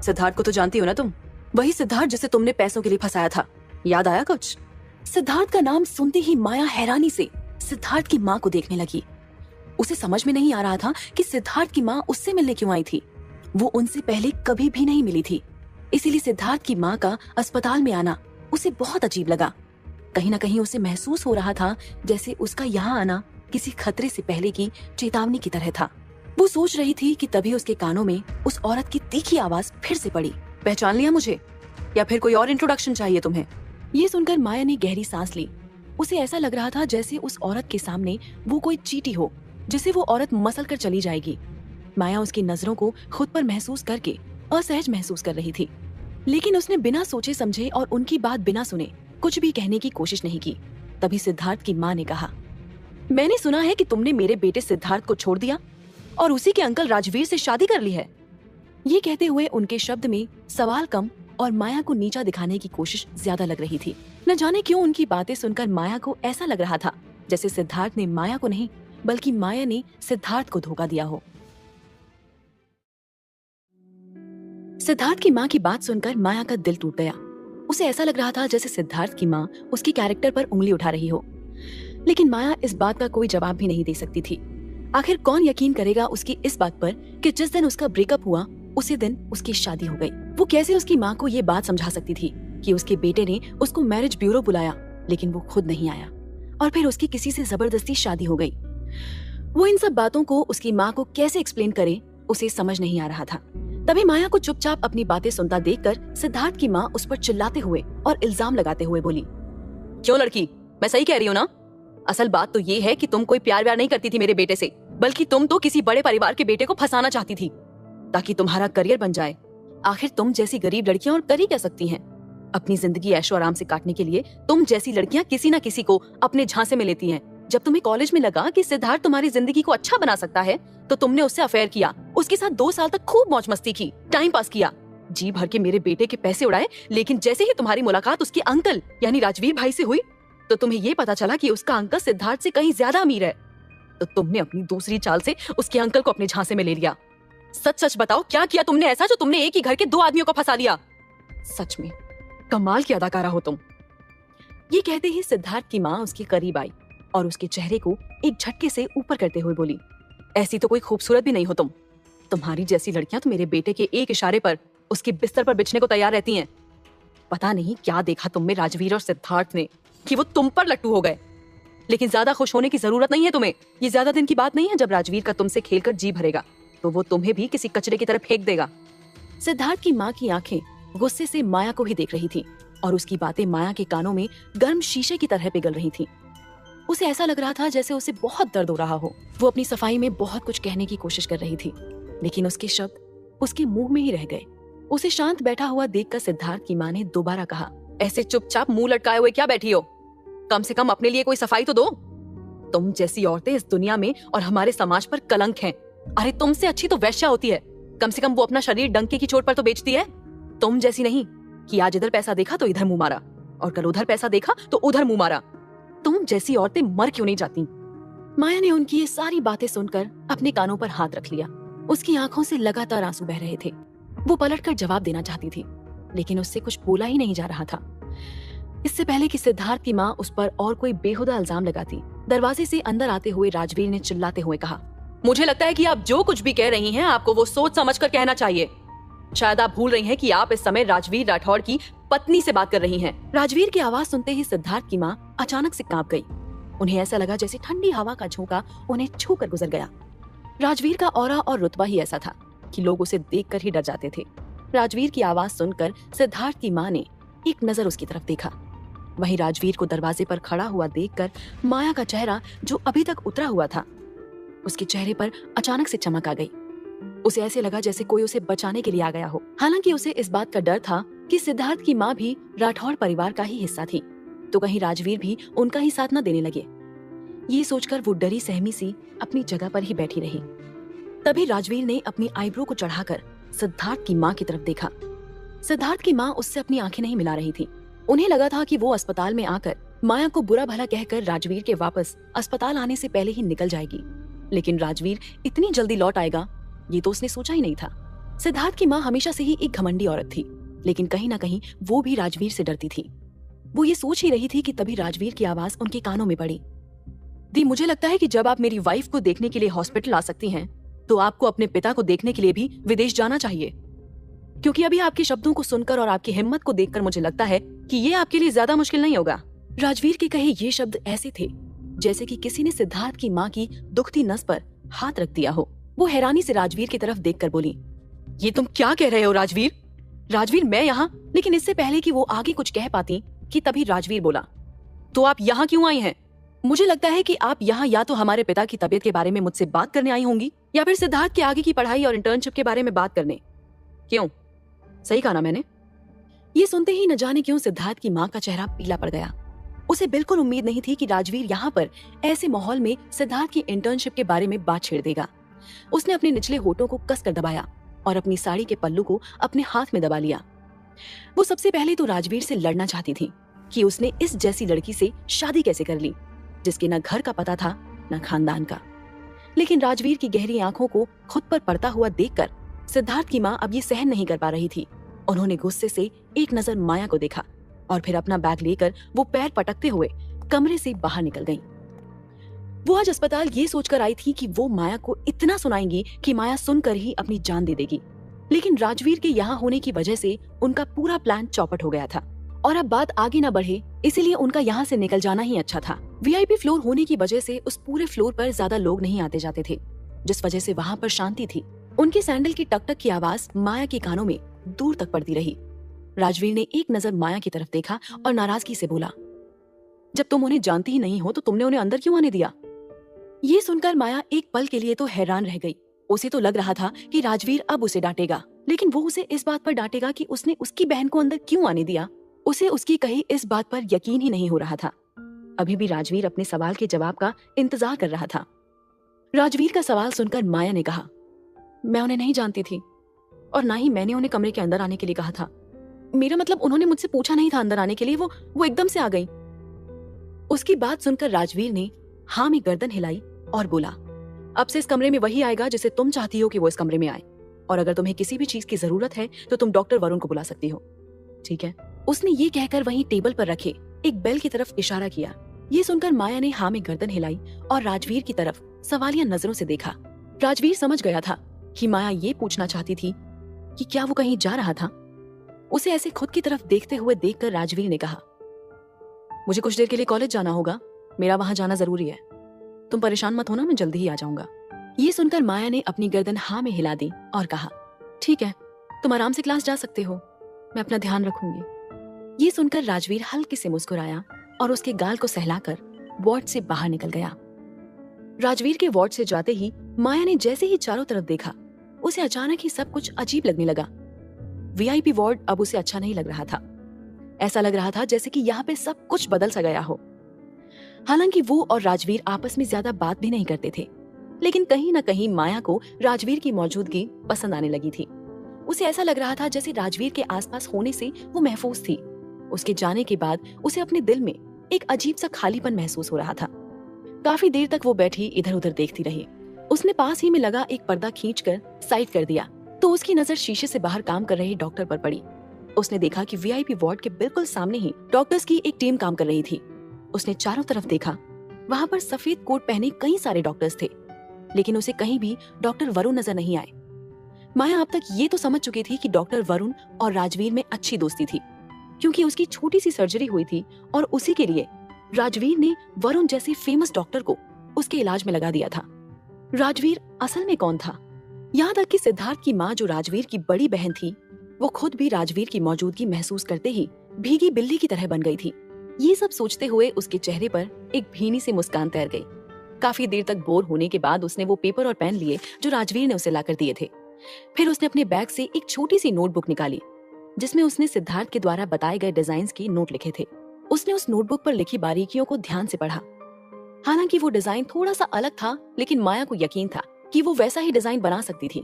सिद्धार्थ को तो जानती हो ना तुम? वही सिद्धार्थ जिसे तुमने पैसों के लिए फंसाया था। याद आया कुछ? सिद्धार्थ का नाम सुनते ही माया हैरानी से सिद्धार्थ की माँ को देखने लगी। उसे समझ में नहीं आ रहा था कि सिद्धार्थ की माँ उससे मिलने क्यों आई थी। वो उनसे पहले कभी भी नहीं मिली थी, इसीलिए सिद्धार्थ की माँ का अस्पताल में आना उसे बहुत अजीब लगा। कहीं ना कहीं उसे महसूस हो रहा था जैसे उसका यहाँ आना किसी खतरे से पहले की चेतावनी की तरह था। वो सोच रही थी कि तभी उसके कानों में उस औरत की तीखी आवाज फिर से पड़ी, पहचान लिया मुझे, या फिर कोई और इंट्रोडक्शन चाहिए तुम्हें? ये सुनकर माया ने गहरी सांस ली। उसे ऐसा लग रहा था जैसे उस औरत के सामने वो कोई चींटी हो जिसे वो औरत मसल कर चली जाएगी। माया उसकी नजरों को खुद पर महसूस करके असहज महसूस कर रही थी, लेकिन उसने बिना सोचे समझे और उनकी बात बिना सुने कुछ भी कहने की कोशिश नहीं की। तभी सिद्धार्थ की माँ ने कहा, मैंने सुना है कि तुमने मेरे बेटे सिद्धार्थ को छोड़ दिया और उसी के अंकल राजवीर से शादी कर ली है। ये कहते हुए उनके शब्द में सवाल कम और माया को नीचा दिखाने की कोशिश ज्यादा लग रही थी। न जाने क्यों उनकी बातें सुनकर माया को ऐसा लग रहा था जैसे सिद्धार्थ ने माया को नहीं, बल्कि माया ने सिद्धार्थ को धोखा दिया हो। सिद्धार्थ की माँ की बात सुनकर माया का दिल टूट गया। उसे ऐसा लग रहा था जैसे सिद्धार्थ की माँ उसके कैरेक्टर पर उंगली उठा रही हो। लेकिन माया इस बात का कोई जवाब भी नहीं दे सकती थी। आखिर कौन यकीन करेगा उसकी इस बात पर कि जिस दिन उसका ब्रेकअप हुआ उसी दिन उसकी शादी हो गई। वो कैसे उसकी माँ को ये बात समझा सकती थी कि उसके बेटे ने उसको मैरिज ब्यूरो बुलाया लेकिन वो खुद नहीं आया और फिर उसकी किसी से जबरदस्ती शादी हो गई। वो इन सब बातों को उसकी माँ को कैसे एक्सप्लेन करे उसे समझ नहीं आ रहा था। तभी माया को चुपचाप अपनी बातें सुनता देखकर सिद्धार्थ की माँ उस पर चिल्लाते हुए और इल्जाम लगाते हुए बोली, क्यों लड़की, मैं सही कह रही हूँ ना? असल बात तो ये है कि तुम कोई प्यार व्यार नहीं करती थी मेरे बेटे से, बल्कि तुम तो किसी बड़े परिवार के बेटे को फंसाना चाहती थी ताकि तुम्हारा करियर बन जाए। आखिर तुम जैसी गरीब लड़कियां और कर ही क्या सकती हैं? अपनी जिंदगी ऐशो आराम से काटने के लिए तुम जैसी लड़कियां किसी ना किसी को अपने झांसे में लेती हैं। जब तुम्हें कॉलेज में लगा कि सिद्धार्थ तुम्हारी जिंदगी को अच्छा बना सकता है तो तुमने उससे अफेयर किया, उसके साथ 2 साल तक खूब मौज मस्ती की, टाइम पास किया, जी भर के मेरे बेटे के पैसे उड़ाए। लेकिन जैसे ही तुम्हारी मुलाकात उसके अंकल यानी राजवीर भाई से हुई तो तुम्हें ये पता चला कि उसका अंकल सिद्धार्थ से कहीं ज्यादा अमीर है, तो तुमने अपनी दूसरी चाल से उसके अंकल को अपने झांसे में ले लिया। सच सच बताओ, क्या किया तुमने ऐसा जो तुमने एक ही घर के 2 आदमियों को फंसा लिया? सच में कमाल की अदाकारा हो तुम। ये कहते ही सिद्धार्थ की माँ उसके करीब आई और उसके चेहरे को एक झटके से ऊपर करते हुए बोली, ऐसी तो कोई खूबसूरत भी नहीं हो तुम। तुम्हारी जैसी लड़कियां तो मेरे बेटे के एक इशारे पर उसके बिस्तर पर बिछने को तैयार रहती हैं। पता नहीं क्या देखा तुम में राजवीर और सिद्धार्थ ने कि वो तुम पर लट्टू हो गए। लेकिन ज्यादा खुश होने की जरूरत नहीं है तुम्हें। ये ज्यादा दिन की बात नहीं है जब राजवीर का तुमसे खेलकर जी भरेगा तो वो तुम्हें भी किसी कचरे की तरह फेंक देगा। सिद्धार्थ की माँ की आंखें गुस्से से माया को ही देख रही थी और उसकी बातें माया के कानों में गर्म शीशे की तरह पिघल रही थी। उसे ऐसा लग रहा था जैसे उसे बहुत दर्द हो रहा हो। वो अपनी सफाई में बहुत कुछ कहने की कोशिश कर रही थी लेकिन उसके शब्द उसके मुंह में ही रह गए। उसे शांत बैठा हुआ देखकर सिद्धार्थ की माँ ने दोबारा कहा, ऐसे चुपचाप मुंह लटकाए हुए क्या बैठी हो? कम से कम अपने लिए कोई सफाई तो दो। तुम जैसी औरतें इस दुनिया में और हमारे समाज पर कलंक हैं। अरे तुमसे अच्छी तो वैश्या होती है, कम से कम वो अपना शरीर डंके की चोट पर तो बेचती है। तुम जैसी नहीं कि आज इधर पैसा देखा तो इधर मुंह मारा और कल उधर पैसा देखा तो उधर मुंह मारा। तुम जैसी औरतें मर क्यों नहीं जाती? माया ने उनकी ये सारी बातें सुनकर अपने कानों पर हाथ रख लिया। उसकी आंखों से लगातार आंसू बह रहे थे। वो पलटकर जवाब देना चाहती थी लेकिन उससे कुछ बोला ही नहीं जा रहा था। इससे पहले कि सिद्धार्थ की माँ उस पर और कोई बेहुदा इल्जाम लगाती, दरवाजे से अंदर आते हुए राजवीर ने चिल्लाते हुए कहा, मुझे लगता है कि आप जो कुछ भी कह रही हैं आपको वो सोच समझ कर कहना चाहिए। शायद आप भूल रही हैं कि आप इस समय राजवीर राठौड़ की पत्नी से बात कर रही हैं। राजवीर की आवाज सुनते ही सिद्धार्थ की माँ अचानक से कांप गई। उन्हें ऐसा लगा जैसे ठंडी हवा का झोंका उन्हें छू कर गुजर गया। राजवीर का ऑरा और रुतबा ही ऐसा था कि लोग उसे देखकर ही डर जाते थे। राजवीर की आवाज सुनकर सिद्धार्थ की माँ ने एक नजर उसकी तरफ देखा। वहीं राजवीर को दरवाजे पर खड़ा हुआ देखकर माया का चेहरा जो अभी तक उतरा हुआ था, उसके चेहरे पर अचानक से चमक आ गई। उसे ऐसे लगा जैसे कोई उसे बचाने के लिए आ गया हो। हालांकि उसे इस बात का डर था कि सिद्धार्थ की माँ भी राठौड़ परिवार का ही हिस्सा थी, तो कहीं राजवीर भी उनका ही साथ न देने लगे। ये सोचकर वो डरी सहमी सी अपनी जगह पर ही बैठी रही। तभी राजवीर ने अपनी आईब्रो को चढ़ाकर सिद्धार्थ की माँ की तरफ देखा। सिद्धार्थ की माँ उससे अपनी आंखें नहीं मिला रही थी। उन्हें लगा था कि वो अस्पताल में आकर माया को बुरा भला कहकर राजवीर के वापस अस्पताल आने से पहले ही निकल जाएगी, लेकिन राजवीर इतनी जल्दी लौट आएगा ये तो उसने सोचा ही नहीं था। सिद्धार्थ की माँ हमेशा से ही एक घमंडी औरत थी, लेकिन कहीं ना कहीं वो भी राजवीर से डरती थी। वो ये सोच ही रही थी कि तभी राजवीर की आवाज उनके कानों में पड़ी, दी मुझे लगता है कि जब आप मेरी वाइफ को देखने के लिए हॉस्पिटल आ सकती हैं तो आपको अपने पिता को देखने के लिए भी विदेश जाना चाहिए, क्योंकि अभी आपके शब्दों को सुनकर और आपकी हिम्मत को देखकर मुझे लगता है कि ये आपके लिए ज्यादा मुश्किल नहीं होगा। राजवीर के कहे ये शब्द ऐसे थे जैसे कि किसी ने सिद्धार्थ की माँ की दुखती नस पर हाथ रख दिया हो। वो हैरानी से राजवीर की तरफ देखकर बोली, ये तुम क्या कह रहे हो राजवीर? राजवीर मैं यहाँ? लेकिन इससे पहले कि वो आगे कुछ कह पाती कि तभी राजवीर बोला, तो आप यहाँ क्यों आई हैं? मुझे लगता है कि आप यहाँ या तो हमारे पिता की तबीयत के बारे में मुझसे बात करने आई होंगी या फिर सिद्धार्थ के आगे की पढ़ाई और इंटर्नशिप के बारे में बात करने। क्यों, सही कहा ना मैंने? ये सुनते ही न जाने क्यों सिद्धार्थ की माँ का चेहरा पीला पड़ गया। उसे बिल्कुल उम्मीद नहीं थी कि राजवीर यहाँ पर ऐसे माहौल में सिद्धार्थ की इंटर्नशिप के बारे में बात छेड़ देगा। उसने अपने निचले होठों को कसकर दबाया और अपनी साड़ी के पल्लू को अपने हाथ में दबा लिया। वो सबसे पहले तो राजवीर से लड़ना चाहती थी कि उसने इस जैसी लड़की से शादी कैसे कर ली, जिसके न घर का पता था न खानदान का। लेकिन राजवीर की गहरी आंखों को खुद पर पड़ता हुआ देखकर सिद्धार्थ की माँ अब ये सहन नहीं कर पा रही थी। उन्होंने गुस्से से एक नजर माया को देखा और फिर अपना बैग लेकर वो पैर पटकते हुए कमरे से बाहर निकल गई। वो आज अस्पताल ये सोचकर आई थी कि वो माया को इतना सुनाएंगी कि माया सुनकर ही अपनी जान दे देगी, लेकिन राजवीर के यहाँ होने की वजह से उनका पूरा प्लान चौपट हो गया था और अब बात आगे न बढ़े, इसीलिए उनका यहाँ से निकल जाना ही अच्छा था। वीआईपी फ्लोर होने की वजह से उस पूरे फ्लोर पर ज्यादा लोग नहीं आते जाते थे, जिस वजह से वहाँ पर शांति थी। उनके सैंडल की टक टक की आवाज माया के कानों में दूर तक पड़ती रही। राजवीर ने एक नजर माया की तरफ देखा और नाराजगी से बोला, जब तुम उन्हें जानती ही नहीं हो तो तुमने उन्हें अंदर क्यों आने दिया? ये सुनकर माया एक पल के लिए तो हैरान रह गई। उसे तो लग रहा था कि राजवीर अब उसे डांटेगा, लेकिन वो उसे इस बात पर डांटेगा कि उसने उसकी बहन को अंदर क्यों आने दिया। उसे उसकी कही इस बात पर यकीन ही नहीं हो रहा था। अभी भी राजवीर अपने सवाल के जवाब का इंतजार कर रहा था। राजवीर का सवाल सुनकर माया ने कहा, मैं उन्हें नहीं जानती थी और ना ही मैंने उन्हें कमरे के अंदर आने के लिए कहा था। मेरा मतलब उन्होंने मुझसे पूछा नहीं था अंदर आने के लिए, वो एकदम से आ गई। उसकी बात सुनकर राजवीर ने हाँ में गर्दन हिलाई और बोला, अब से इस कमरे में वही आएगा जिसे तुम चाहती हो कि वो इस कमरे में आए, और अगर तुम्हें किसी भी चीज की जरूरत है तो तुम डॉक्टर वरुण को बुला सकती हो, ठीक है? उसने ये कहकर वहीं टेबल पर रखे एक बेल की तरफ इशारा किया। ये सुनकर माया ने हाँ में गर्दन हिलाई और राजवीर की तरफ सवालिया नजरों से देखा। राजवीर समझ गया था कि माया ये पूछना चाहती थी कि क्या वो कहीं जा रहा था। उसे ऐसे खुद की तरफ देखते हुए देखकर राजवीर ने कहा, मुझे कुछ देर के लिए कॉलेज जाना होगा, मेरा वहां जाना जरूरी है। तुम परेशान मत होना, मैं जल्दी ही आ जाऊंगा। ये सुनकर माया ने अपनी गर्दन हाँ में हिला दी और कहा, ठीक है, तुम आराम से क्लास जा सकते हो, मैं अपना ध्यान रखूंगी। ये सुनकर राजवीर हल्के से मुस्कुराया और उसके गाल को सहलाकर वार्ड से बाहर निकल गया। राजवीर के वार्ड से जाते ही माया ने जैसे ही चारों तरफ देखा, उसे अचानक ही सब कुछ अजीब लगने लगा। वीआईपी वार्ड अब उसे अच्छा नहीं लग रहा था। ऐसा लग रहा था जैसे कि यहाँ पे सब कुछ बदल सा गया हो। हालांकि वो और राजवीर आपस में ज्यादा बात भी नहीं करते थे, लेकिन कहीं न कहीं माया को राजवीर की मौजूदगी पसंद आने लगी थी। उसे ऐसा लग रहा था जैसे राजवीर के आसपास होने से वो महफूज थी। उसके जाने के बाद उसे अपने दिल में एक अजीब सा खालीपन महसूस हो रहा था। काफी देर तक वो बैठी इधर उधर देखती रही। उसने पास ही में लगा एक पर्दा खींचकर साइड कर दिया तो उसकी नजर शीशे से बाहर काम कर रहे डॉक्टर पर पड़ी। उसने देखा कि वीआईपी वार्ड के बिल्कुल सामने ही डॉक्टर्स की एक टीम काम कर रही थी। उसने चारों तरफ देखा, वहाँ पर सफेद कोट पहने कई सारे डॉक्टर्स थे, लेकिन उसे कहीं भी डॉक्टर वरुण नजर नहीं आए। माया अब तक ये तो समझ चुकी थी कि डॉक्टर वरुण और राजवीर में अच्छी दोस्ती थी, क्योंकि उसकी छोटी सी सर्जरी हुई थी और उसी के लिए राजवीर ने वरुण जैसे फेमस डॉक्टर को उसके इलाज में लगा दिया था। राजवीर असल में कौन था? यहाँ तक कि सिद्धार्थ की माँ जो राजवीर की बड़ी बहन थी, वो खुद भी राजवीर की मौजूदगी महसूस करते ही भीगी बिल्ली की तरह बन गई थी। ये सब सोचते हुए उसके चेहरे पर एक भीनी सी मुस्कान तैर गई। काफी देर तक बोर होने के बाद उसने वो पेपर और पेन लिए जो राजवीर ने उसे लाकर दिए थे। फिर उसने अपने बैग से एक छोटी सी नोटबुक निकाली जिसमें उसने सिद्धार्थ के द्वारा बताए गए डिजाइन्स की नोट लिखे थे। उसने उस नोटबुक पर लिखी बारीकियों को ध्यान से पढ़ा। हालांकि वो डिजाइन थोड़ा सा अलग था, लेकिन माया को यकीन था कि वो वैसा ही डिजाइन बना सकती थी।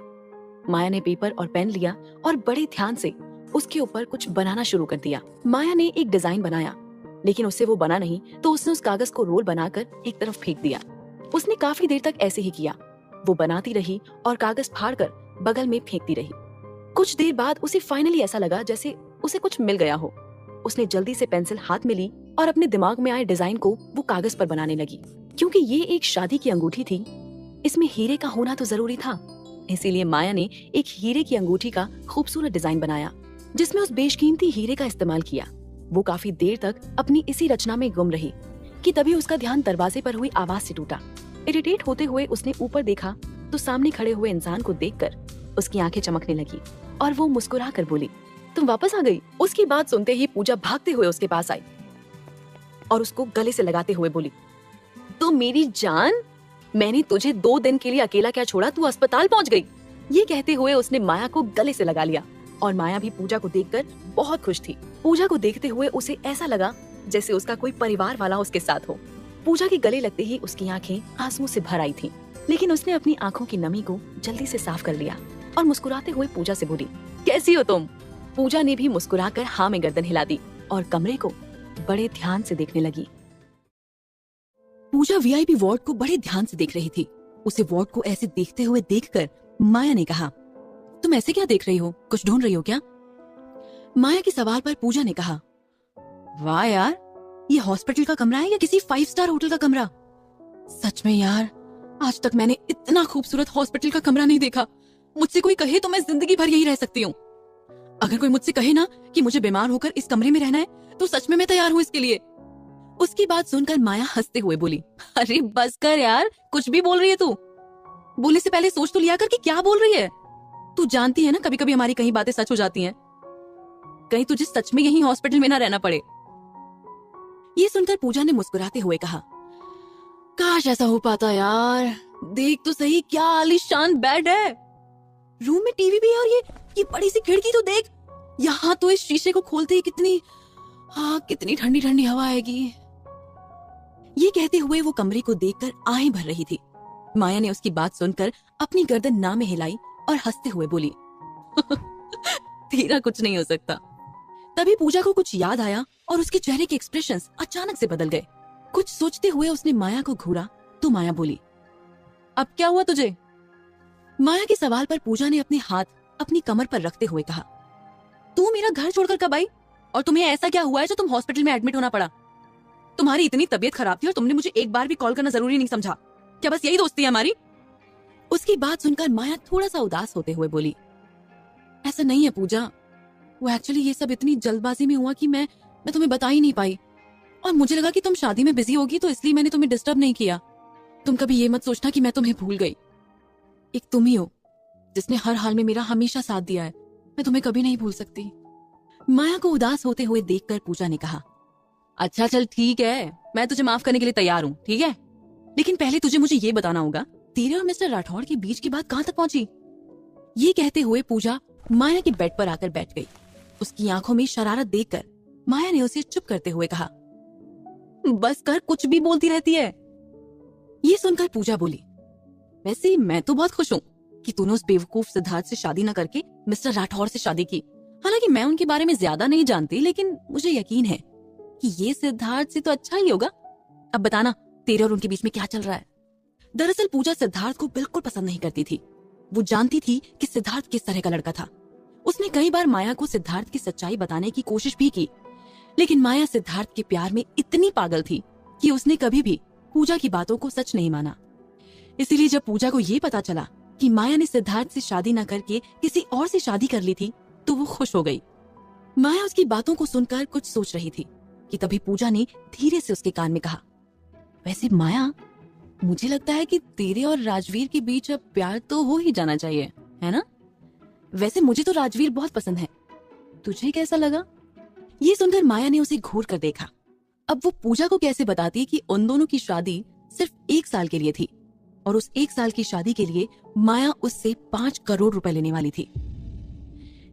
माया ने पेपर और पेन लिया और बड़े ध्यान से उसके ऊपर कुछ बनाना शुरू कर दिया। माया ने एक डिजाइन बनाया, लेकिन उससे वो बना नहीं तो उसने उस कागज को रोल बनाकर एक तरफ फेंक दिया। उसने काफी देर तक ऐसे ही किया। वो बनाती रही और कागज फाड़कर बगल में फेंकती रही। कुछ देर बाद उसे फाइनली ऐसा लगा जैसे उसे कुछ मिल गया हो। उसने जल्दी से पेंसिल हाथ में ली और अपने दिमाग में आए डिजाइन को वो कागज पर बनाने लगी। क्योंकि ये एक शादी की अंगूठी थी, इसमें हीरे का होना तो जरूरी था। इसीलिए माया ने एक हीरे की अंगूठी का खूबसूरत डिजाइन बनाया जिसमें उस बेशकीमती हीरे का इस्तेमाल किया। वो काफी देर तक अपनी इसी रचना में गुम रही कि तभी उसका ध्यान दरवाजे पर हुई आवाज से टूटा। इरिटेट होते हुए उसने ऊपर देखा तो सामने खड़े हुए इंसान को देखकर उसकी आंखें चमकने लगी और वो मुस्कुरा कर बोली, तुम वापस आ गई। उसकी बात सुनते ही पूजा भागते हुए उसके पास आई और उसको गले से लगाते हुए बोली, तो मेरी जान, मैंने तुझे 2 दिन के लिए अकेला क्या छोड़ा, तू अस्पताल पहुंच गई। ये कहते हुए उसने माया को गले से लगा लिया और माया भी पूजा को देखकर बहुत खुश थी। पूजा को देखते हुए उसे ऐसा लगा जैसे उसका कोई परिवार वाला उसके साथ हो। पूजा के गले लगते ही उसकी आंखें आंसुओं से भर आई थीं, लेकिन उसने अपनी आंखों की नमी को जल्दी से साफ कर लिया और मुस्कुराते हुए पूजा से बोली, कैसी हो तुम? पूजा ने भी मुस्कुराकर हाँ में गर्दन हिला दी और कमरे को बड़े ध्यान से देखने लगी। पूजा वीआईपी वार्ड को बड़े ध्यान से देख रही थी। उसे वार्ड को ऐसे देखते हुए देखकर माया ने कहा, तुम ऐसे क्या देख रही हो, कुछ ढूंढ रही हो क्या? माया के सवाल पर पूजा ने कहा, वाह यार, ये हॉस्पिटल का कमरा है या किसी 5 स्टार होटल का कमरा? सच में यार, आज तक मैंने इतना खूबसूरत हॉस्पिटल का कमरा नहीं देखा। मुझसे कोई कहे तो मैं जिंदगी भर यही रह सकती हूँ। अगर कोई मुझसे कहे ना कि मुझे बीमार होकर इस कमरे में रहना है, तो सच में मैं तैयार हूँ इसके लिए। उसकी बात सुनकर माया हंसते हुए बोली, अरे बस कर यार, कुछ भी बोल रही है तू। बोलने से पहले सोच तो लिया कर कि क्या बोल रही है। तू जानती है ना, कभी कभी हमारी कहीं बातें सच हो जाती हैं। कहीं तुझे सच में यही हॉस्पिटल में ना रहना पड़े। ये सुनकर पूजा ने मुस्कुराते हुए कहा, काश ऐसा हो पाता यार। देख तो सही, क्या आलीशान बेड है, रूम में टीवी भी है, और ये बड़ी सी खिड़की तो देख। यहाँ तो इस शीशे को खोलते ही कितनी ठंडी ठंडी हवा आएगी। ये कहते हुए वो कमरे को देखकर आहें भर रही थी। माया ने उसकी बात सुनकर अपनी गर्दन ना में हिलाई और हंसते हुए बोली, तेरा कुछ नहीं हो सकता। तभी पूजा को कुछ याद आया और उसके चेहरे के एक्सप्रेशंस अचानक से बदल गए। कुछ सोचते हुए उसने माया को घूरा तो माया बोली, अब क्या हुआ तुझे? माया के सवाल पर पूजा ने अपने हाथ अपनी कमर पर रखते हुए कहा, तू मेरा घर छोड़कर कब आई? और तुम्हें ऐसा क्या हुआ है जो तुम हॉस्पिटल में एडमिट होना पड़ा? तुम्हारी इतनी तबीयत खराब थी और तुमने मुझे एक बार भी कॉल करना जरूरी नहीं समझा? क्या बस यही दोस्ती है हमारी? उसकी बात सुनकर माया थोड़ा सा उदास होते हुए बोली, ऐसा नहीं है पूजा, वो एक्चुअली ये सब इतनी जल्दबाजी में हुआ कि मैं तुम्हें बता ही नहीं पाई। और मुझे लगा कि तुम शादी में बिजी होगी, तो इसलिए मैंने तुम्हें डिस्टर्ब नहीं किया। तुम कभी ये मत सोचना कि मैं तुम्हें भूल गई। एक तुम ही हो जिसने हर हाल में मेरा हमेशा साथ दिया है। मैं तुम्हें कभी नहीं भूल सकती। माया को उदास होते हुए देखकर पूजा ने कहा, अच्छा चल ठीक है, मैं तुझे माफ करने के लिए तैयार हूँ, ठीक है, लेकिन पहले तुझे मुझे ये बताना होगा, तेरे और मिस्टर राठौड़ के बीच की बात कहाँ तक पहुंची? ये कहते हुए पूजा माया के बेड पर आकर बैठ गई। उसकी आंखों में शरारत देखकर माया ने उसे चुप करते हुए कहा, बस कर, कुछ भी बोलती रहती है। ये सुनकर पूजा बोली, वैसे मैं तो बहुत खुश हूँ कि तूने उस बेवकूफ सिद्धार्थ से शादी न करके मिस्टर राठौर से शादी की। हालांकि मैं उनके बारे में ज्यादा नहीं जानती, लेकिन मुझे यकीन है कि ये सिद्धार्थ से तो अच्छा ही होगा। अब बताना, तेरे और उनके बीच में क्या चल रहा है? दरअसल पूजा सिद्धार्थ को बिल्कुल पसंद नहीं करती थी। वो जानती थी कि सिद्धार्थ किस तरह का लड़का था। उसने कई बार माया को सिद्धार्थ की सच्चाई बताने की कोशिश भी की, लेकिन माया सिद्धार्थ के प्यार में इतनी पागल थी कि उसने कभी भी पूजा की बातों को सच नहीं माना। इसीलिए जब पूजा को ये पता चला कि माया ने सिद्धार्थ से शादी न करके किसी और से शादी कर ली थी, तो वो खुश हो गई। माया उसकी बातों को सुनकर कुछ सोच रही थी कि तभी पूजा ने धीरे से उसके कान में कहा, वैसे माया, मुझे लगता है कि तेरे और राजवीर के बीच अब प्यार तो हो ही जाना चाहिए, है ना? वैसे मुझे तो राजवीर बहुत पसंद है, तुझे कैसा लगा? ये सुनकर माया ने उसे घूर कर देखा। अब वो पूजा को कैसे बताती कि उन दोनों की शादी सिर्फ 1 साल के लिए थी और उस 1 साल की शादी के लिए माया उससे 5 करोड़ रुपए लेने वाली थी।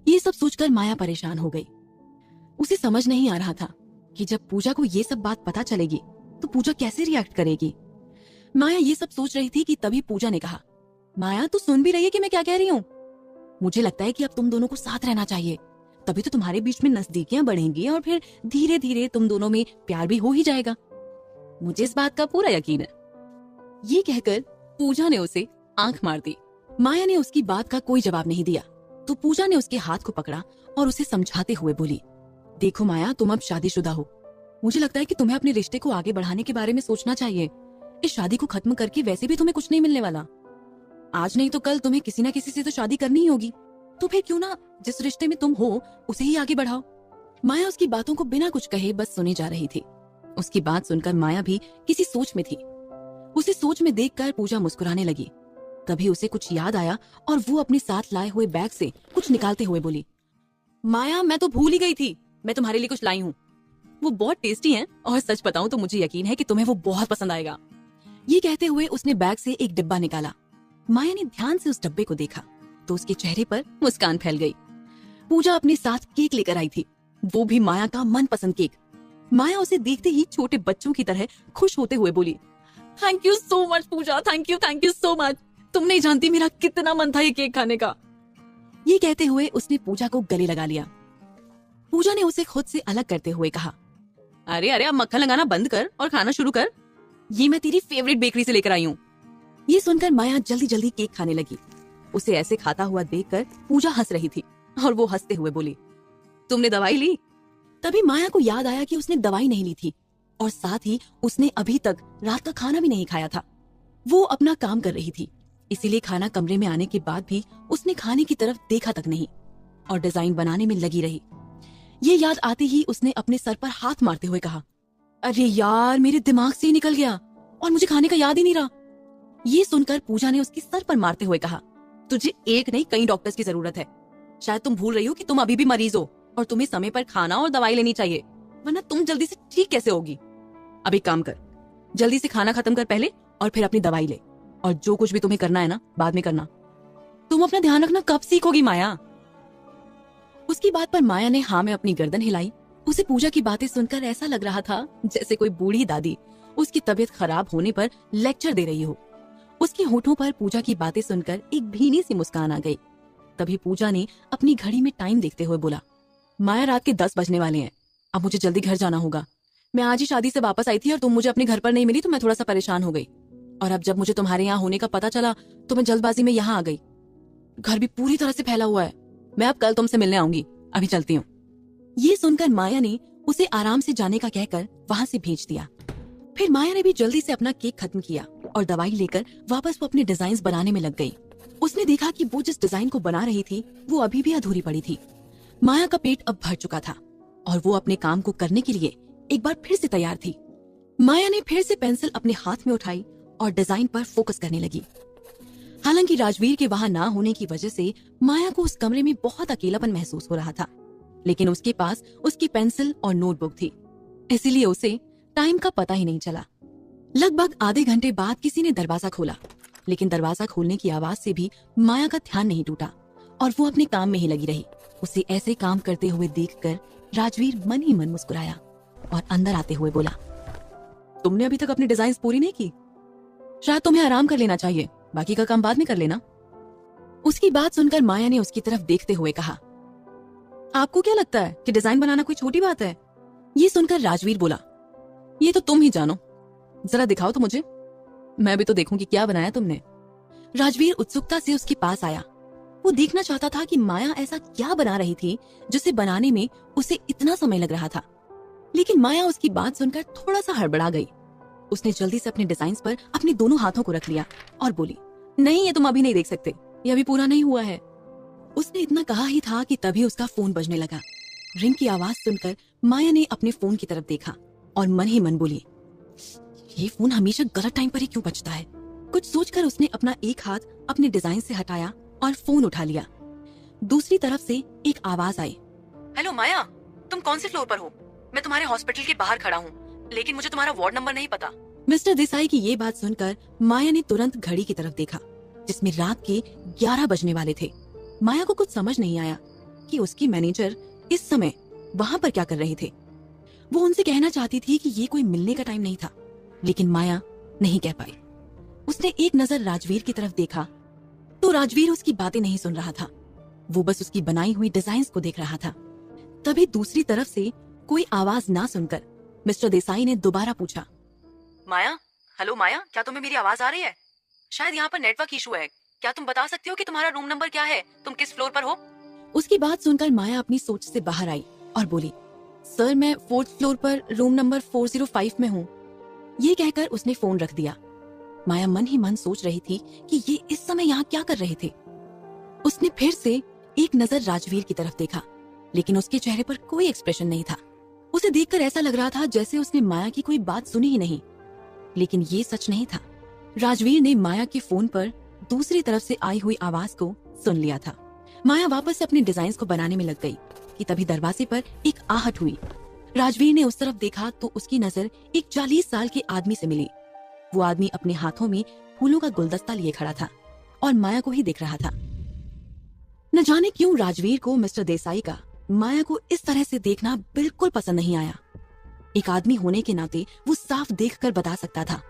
ये सब सोचकर माया परेशान हो गई। उसे समझ नहीं आ रहा था कि जब पूजा को ये सब बात पता चलेगी तो पूजा कैसे रिएक्ट करेगी। माया ये सब सोच रही थी कि तभी पूजा ने कहा, माया तू सुन भी रही है कि मैं क्या कह रही हूँ? मुझे लगता है कि अब तुम दोनों को साथ रहना चाहिए, तभी तो तुम्हारे बीच में नजदीकियां बढ़ेंगी और फिर धीरे धीरे तुम दोनों में प्यार भी हो ही जाएगा। मुझे इस बात का पूरा यकीन है। ये कहकर पूजा ने उसे आंख मार दी। माया ने उसकी बात का कोई जवाब नहीं दिया, तो पूजा ने उसके हाथ को पकड़ा और उसे समझाते हुए बोली, देखो माया, तुम अब शादीशुदा हो। मुझे लगता है कि तुम्हें अपने रिश्ते को आगे बढ़ाने के बारे में सोचना चाहिए। इस शादी को खत्म करके वैसे भी तुम्हें कुछ नहीं मिलने वाला। आज नहीं तो कल तुम्हें किसी ना किसी से तो शादी करनी ही होगी, तो फिर क्यों ना जिस रिश्ते में तुम हो उसे ही आगे बढ़ाओ। माया उसकी बातों को बिना कुछ कहे बस सुने जा रही थी। उसकी बात सुनकर माया भी किसी सोच में थी। उसे सोच में देखकर पूजा मुस्कुराने लगी। तभी उसे कुछ याद आया और वो अपने साथ लाए हुए बैग से कुछ निकालते हुए बोली, माया मैं तो भूल ही गई थी, मैं तुम्हारे लिए कुछ लाई हूँ। वो बहुत टेस्टी हैं और सच बताऊं तो मुझे यकीन है कि तुम्हें वो बहुत पसंद आएगा। ये कहते हुए उसने बैग से एक डिब्बा निकाला। माया ने ध्यान से उस डब्बे को देखा तो उसके चेहरे पर मुस्कान फैल गई। पूजा अपने साथ केक लेकर आई थी, वो भी माया का मनपसंद केक। माया उसे देखते ही छोटे बच्चों की तरह खुश होते हुए बोली, thank you so much Puja, thank you so much. तुम नहीं जानती मेरा कितना मन था ये केक खाने का। ये कहते हुए उसने पूजा को गले लगा लिया। पूजा ने उसे खुद से अलग करते हुए कहा, अरे अरे अब मक्खन लगाना बंद कर और खाना शुरू कर। ये मैं तेरी फेवरेट बेकरी से लेकर आई हूँ। ये सुनकर माया जल्दी जल्दी केक खाने लगी। उसे ऐसे खाता हुआ देखकर पूजा हंस रही थी और वो हंसते हुए बोली, तुमने दवाई ली? तभी माया को याद आया कि उसने दवाई नहीं ली थी और साथ ही उसने अभी तक रात का खाना भी नहीं खाया था। वो अपना काम कर रही थी, इसीलिए खाना कमरे में आने के बाद भी उसने खाने की तरफ देखा तक नहीं और डिजाइन बनाने में लगी रही। ये याद आते ही उसने अपने सर पर हाथ मारते हुए कहा, अरे यार, मेरे दिमाग से ही निकल गया और मुझे खाने का याद ही नहीं रहा। ये सुनकर पूजा ने उसके सर पर मारते हुए कहा, तुझे एक नहीं कई डॉक्टर्स की जरूरत है। शायद तुम भूल रही हो कि तुम अभी भी मरीज हो और तुम्हें समय पर खाना और दवाई लेनी चाहिए, वरना तुम जल्दी से ठीक कैसे होगी। अब एक काम कर, जल्दी से खाना खत्म कर पहले और फिर अपनी दवाई ले, और जो कुछ भी तुम्हें करना है ना बाद में करना। तुम अपना ध्यान रखना कब सीखोगी माया। उसकी बात पर माया ने हाँ में अपनी गर्दन हिलाई। उसे पूजा की बातें सुनकर ऐसा लग रहा था जैसे कोई बूढ़ी दादी उसकी तबीयत खराब होने पर लेक्चर दे रही हो। उसके होठों पर पूजा की बातें सुनकर एक भीनी सी मुस्कान आ गई। तभी पूजा ने अपनी घड़ी में टाइम देखते हुए बोला, माया, रात के 10 बजने वाले हैं, अब मुझे जल्दी घर जाना होगा। मैं आज ही शादी से वापस आई थी और तुम मुझे अपने घर पर नहीं मिली तो मैं थोड़ा सा परेशान हो गई, और अब जब मुझे तुम्हारे यहाँ होने का पता चला तो मैं जल्दबाजी में यहाँ आ गई। घर भी पूरी तरह से फैला हुआ है। मैं अब कल तुमसे मिलने आऊंगी, अभी चलती हूँ। ये सुनकर माया ने उसे आराम से जाने का कहकर वहां से भेज दिया। फिर माया ने भी जल्दी से अपना केक खत्म किया और दवाई लेकर वापस वो अपने डिजाइन बनाने में लग गई। उसने देखा कि वो जिस डिजाइन को बना रही थी वो अभी भी अधूरी पड़ी थी। माया का पेट अब भर चुका था और वो अपने काम को करने के लिए एक बार फिर से तैयार थी। माया ने फिर से पेंसिल अपने हाथ में उठाई और डिजाइन पर फोकस करने लगी। हालांकि राजवीर के वहां ना होने की वजह से माया को उस कमरे में बहुत अकेलापन महसूस हो रहा था, लेकिन उसके पास उसकी पेंसिल और नोटबुक थी, इसीलिए उसे टाइम का पता ही नहीं चला। लगभग आधे घंटे बाद किसी ने दरवाजा खोला, लेकिन दरवाजा खोलने की आवाज से भी माया का ध्यान नहीं टूटा और वो अपने काम में ही लगी रही। उसे ऐसे काम करते हुए देखकर राजवीर मन ही मन मुस्कुराया और अंदर आते हुए बोला, तुमने अभी तक अपनी डिजाइन्स पूरी नहीं की, शायद तुम्हें आराम कर लेना चाहिए, बाकी का काम बाद में कर लेना। उसकी बात सुनकर माया ने उसकी तरफ देखते हुए कहा, आपको क्या लगता है कि डिजाइन बनाना कोई छोटी बात है? ये सुनकर राजवीर बोला, ये तो तुम ही जानो, जरा दिखाओ तो मुझे, मैं भी तो देखूं कि क्या बनाया तुमने। राजवीर उत्सुकता से उसके पास आया। वो देखना चाहता था कि माया ऐसा क्या बना रही थी जिसे बनाने में उसे इतना समय लग रहा था, लेकिन माया उसकी बात सुनकर थोड़ा सा हड़बड़ा गई। उसने जल्दी से अपने डिजाइन्स पर अपने दोनों हाथों को रख लिया और बोली, नहीं, ये तुम अभी नहीं देख सकते, ये अभी पूरा नहीं हुआ है। उसने इतना कहा ही था कि तभी उसका फोन बजने लगा। रिंग की आवाज सुनकर माया ने अपने फोन की तरफ देखा और मन ही मन बोली, ये फोन हमेशा गलत टाइम पर ही क्यों बजता है। कुछ सोचकर उसने अपना एक हाथ अपने डिजाइन से हटाया और फोन उठा लिया। दूसरी तरफ से एक आवाज आई, हेलो माया, तुम कौन से फ्लोर पर हो? मैं तुम्हारे हॉस्पिटल के बाहर खड़ा हूँ, लेकिन मुझे तुम्हारा वार्ड नंबर नहीं पता। मिस्टर देसाई की ये बात सुनकर माया ने तुरंत घड़ी की तरफ देखा जिसमें रात के 11 बजने वाले थे। माया को कुछ समझ नहीं आया कि उसकी मैनेजर इस समय वहां पर क्या कर रहे थे। वो उनसे कहना चाहती थी कि ये कोई मिलने का टाइम नहीं था, लेकिन माया नहीं कह पाई। उसने एक नजर राजवीर की तरफ देखा तो राजवीर उसकी बातें नहीं सुन रहा था, वो बस उसकी बनाई हुई डिजाइन्स को देख रहा था। तभी दूसरी तरफ से कोई आवाज ना सुनकर मिस्टर देसाई ने दोबारा पूछा, माया, हेलो माया, क्या तुम्हें मेरी आवाज आ रही है? शायद यहाँ पर नेटवर्क इशू है, क्या तुम बता सकते हो कि तुम्हारा रूम नंबर क्या है, तुम किस फ्लोर पर हो? उसकी बात सुनकर माया अपनी सोच से बाहर आई और बोली, सर, मैं 4th फ्लोर पर रूम नंबर 405 में हूँ। ये कहकर उसने फोन रख दिया। माया मन ही मन सोच रही थी कि ये इस समय यहाँ क्या कर रहे थे। उसने फिर से एक नजर राजवीर की तरफ देखा, लेकिन उसके चेहरे पर कोई एक्सप्रेशन नहीं था। उसे देखकर ऐसा लग रहा था जैसे उसने माया की कोई बात सुनी ही नहीं, लेकिन ये सच नहीं था। राजवीर ने माया के फोन पर दूसरी तरफ से आई हुई आवाज को सुन लिया था। माया वापस अपने डिजाइन्स को बनाने में लग गई कि तभी दरवाजे पर एक आहट हुई। राजवीर ने उस तरफ देखा तो उसकी नजर एक 40 साल के आदमी से मिली। वो आदमी अपने हाथों में फूलों का गुलदस्ता लिए खड़ा था और माया को ही देख रहा था। न जाने क्यों राजवीर को मिस्टर देसाई का माया को इस तरह से देखना बिल्कुल पसंद नहीं आया। एक आदमी होने के नाते वो साफ देखकर बता सकता था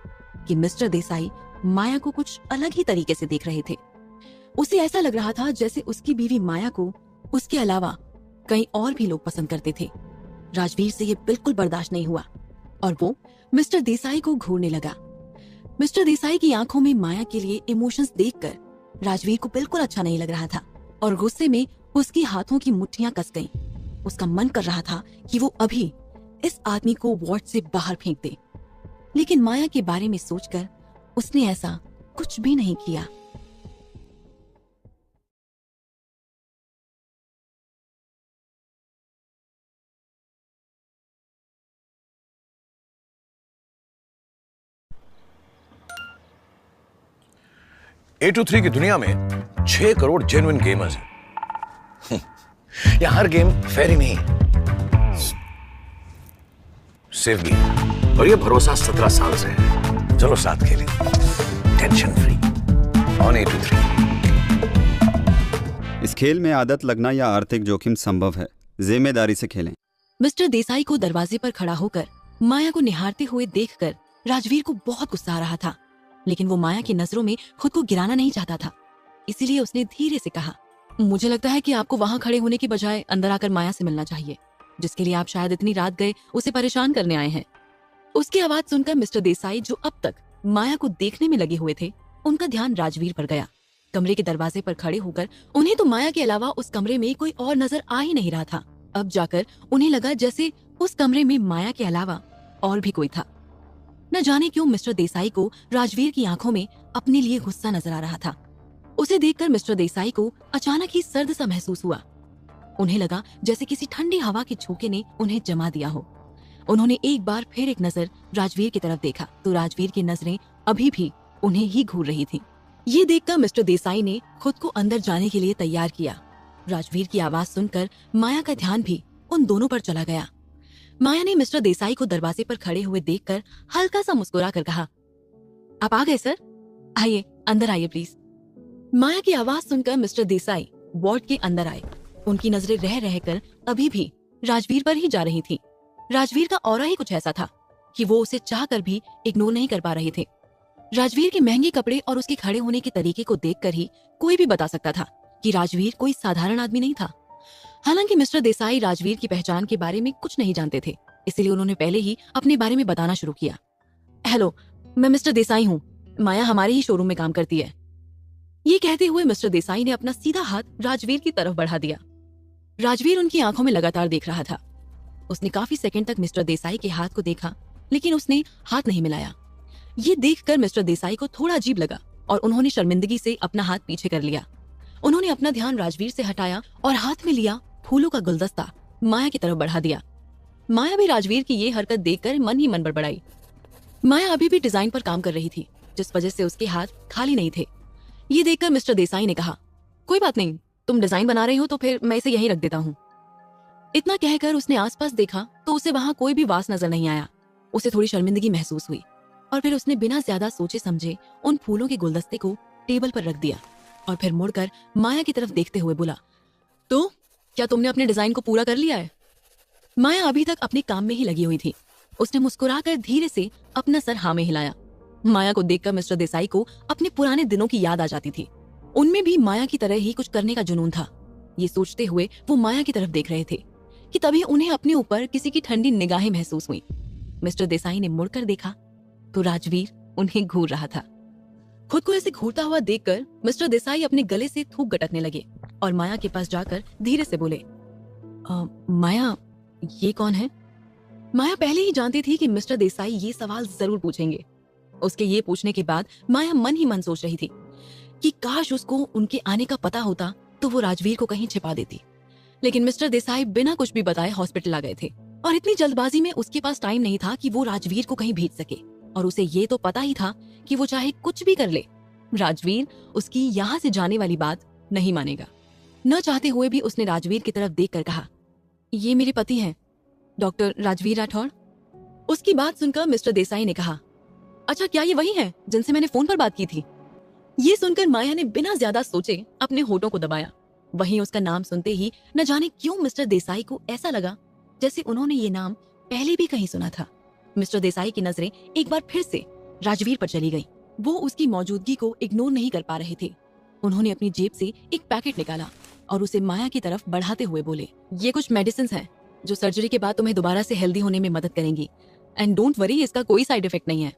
कि मिस्टर देसाई माया को कुछ अलग ही तरीके से देख रहे थे। उसे ऐसा लग रहा था जैसे उसकी बीवी माया को उसके अलावा कई और भी लोग पसंद करते थे। राजवीर से ये बिल्कुल बर्दाश्त नहीं हुआ और वो मिस्टर देसाई को घूरने लगा। मिस्टर देसाई की आंखों में माया के लिए इमोशंस देखकर राजवीर को बिल्कुल अच्छा नहीं लग रहा था और गुस्से में उसके हाथों की मुट्ठियां कस गईं। उसका मन कर रहा था कि वो अभी इस आदमी को वार्ड से बाहर फेंक दे, लेकिन माया के बारे में सोचकर उसने ऐसा कुछ भी नहीं किया। A23 की दुनिया में 6 करोड़ जेन्युइन गेमर्स हैं। यहाँ हर गेम फेयर ही नहीं, सेफ गेम, और ये भरोसा 17 साल से है। चलो साथ खेलें, टेंशन फ्री, ऑन A23। इस खेल में आदत लगना या आर्थिक जोखिम संभव है, जिम्मेदारी से खेलें। मिस्टर देसाई को दरवाजे पर खड़ा होकर माया को निहारते हुए देखकर राजवीर को बहुत गुस्सा आ रहा था, लेकिन वो माया की नजरों में खुद को गिराना नहीं चाहता था। इसीलिए उसने धीरे से कहा, मुझे लगता है कि आपको वहां खड़े होने की बजाय अंदर आकर माया से मिलना चाहिए, जिसके लिए आप शायद इतनी रात गए उसे परेशान करने आए हैं। उसकी आवाज सुनकर मिस्टर देसाई, जो अब तक माया को देखने में लगे हुए थे, उनका ध्यान राजवीर पर गया। कमरे के दरवाजे पर खड़े होकर उन्हें तो माया के अलावा उस कमरे में कोई और नजर आ ही नहीं रहा था। अब जाकर उन्हें लगा जैसे उस कमरे में माया के अलावा और भी कोई था। न जाने क्यों मिस्टर देसाई को राजवीर की आंखों में अपने लिए गुस्सा नजर आ रहा था। उसे देखकर मिस्टर देसाई को अचानक ही सर्द सा महसूस हुआ। उन्हें लगा जैसे किसी ठंडी हवा के झोंके ने उन्हें जमा दिया हो। उन्होंने एक बार फिर एक नजर राजवीर की तरफ देखा तो राजवीर की नजरें अभी भी उन्हें ही घूर रही थी। ये देखकर मिस्टर देसाई ने खुद को अंदर जाने के लिए तैयार किया। राजवीर की आवाज सुनकर माया का ध्यान भी उन दोनों पर चला गया। माया ने मिस्टर देसाई को दरवाजे पर खड़े हुए देखकर हल्का सा मुस्कुरा कर कहा, आप आ गए सर, आइए अंदर आइए प्लीज। माया की आवाज सुनकर मिस्टर देसाई वार्ड के अंदर आए। उनकी नजरें रह रहकर अभी भी राजवीर पर ही जा रही थी। राजवीर का ऑरा ही कुछ ऐसा था कि वो उसे चाहकर भी इग्नोर नहीं कर पा रहे थे। राजवीर के महंगे कपड़े और उसके खड़े होने के तरीके को देखकर ही कोई भी बता सकता था कि राजवीर कोई साधारण आदमी नहीं था। हालांकि मिस्टर देसाई राजवीर की पहचान के बारे में कुछ नहीं जानते थे, इसलिए उन्होंने पहले ही अपने बारे में बताना शुरू किया। हेलो, मैं मिस्टर देसाई हूँ, माया हमारे ही शोरूम में काम करती है। ये कहते हुए मिस्टर देसाई ने अपना सीधा हाथ राजवीर की तरफ बढ़ा दिया। राजवीर उनकी आंखों में लगातार देख रहा था। उसने काफी सेकंड तक मिस्टर देसाई के हाथ को देखा, लेकिन उसने हाथ नहीं मिलाया। ये देखकर मिस्टर देसाई को थोड़ा अजीब लगा और उन्होंने शर्मिंदगी से अपना हाथ पीछे कर लिया। उन्होंने अपना ध्यान राजवीर से हटाया और हाथ में लिया फूलों का गुलदस्ता माया की तरफ बढ़ा दिया। माया भी राजवीर की ये हरकत देखकर मन ही मन बड़बड़ाई। माया अभी भी डिजाइन पर काम कर रही थी, जिस वजह से उसके हाथ खाली नहीं थे। ये देखकर मिस्टर देसाई ने कहा, कोई बात नहीं, तुम डिजाइन बना रही हो तो फिर मैं इसे यहीं रख देता हूँ। इतना कहकर उसने आसपास देखा तो उसे वहां कोई भी वास नजर नहीं आया। उसे थोड़ी शर्मिंदगी महसूस हुई और फिर उसने बिना ज्यादा सोचे समझे उन फूलों के गुलदस्ते को टेबल पर रख दिया और फिर मुड़कर माया की तरफ देखते हुए बोला, तो क्या तुमने अपने डिजाइन को पूरा कर लिया है? माया अभी तक अपने काम में ही लगी हुई थी। उसने मुस्कुराकर धीरे से अपना सर हाँ में हिलाया। माया को देखकर मिस्टर देसाई को अपने पुराने दिनों की याद आ जाती थी। उनमें भी माया की तरह ही कुछ करने का जुनून था। ये सोचते हुए वो माया की तरफ देख रहे थे कि तभी उन्हें अपने ऊपर किसी की ठंडी निगाहें महसूस हुई। मिस्टर देसाई ने मुड़कर देखा तो राजवीर उन्हें घूर रहा था। खुद को ऐसे घूरता हुआ देखकर मिस्टर देसाई अपने गले से थूक गटकने लगे और माया के पास जाकर धीरे से बोले, माया, ये कौन है? माया पहले ही जानती थी कि मिस्टर देसाई ये सवाल जरूर पूछेंगे। उसके ये पूछने के बाद माया मन ही मन सोच रही थी कि काश उसको उनके आने का पता होता तो वो राजवीर को कहीं छिपा देती। लेकिन मिस्टर देसाई बिना कुछ भी बताए हॉस्पिटल आ गए थे और इतनी जल्दबाजी में उसके पास टाइम नहीं था कि वो राजवीर को कहीं भेज सके। और उसे ये तो पता ही था कि वो चाहे कुछ भी कर ले, राजवीर उसकी यहाँ से जाने वाली बात नहीं मानेगा। न चाहते हुए भी उसने राजवीर की तरफ देखकर कहा, ये मेरे पति हैं, डॉक्टर राजवीर राठौड़। उसकी बात सुनकर मिस्टर देसाई ने कहा, अच्छा, क्या ये वही हैं जिनसे मैंने फोन पर बात की थी? ये सुनकर माया ने बिना ज्यादा सोचे अपने होठों को दबाया। वहीं उसका नाम सुनते ही न जाने क्यों मिस्टर देसाई को ऐसा लगा जैसे उन्होंने ये नाम पहले भी कहीं सुना था। मिस्टर देसाई की नजरें एक बार फिर से राजवीर पर चली गई। वो उसकी मौजूदगी को इग्नोर नहीं कर पा रहे थे। उन्होंने अपनी जेब से एक पैकेट निकाला और उसे माया की तरफ बढ़ाते हुए बोले, ये कुछ मेडिसिन हैं जो सर्जरी के बाद तुम्हें दोबारा से हेल्दी होने में मदद करेंगी। एंड डोंट वरी, इसका कोई साइड इफेक्ट नहीं है।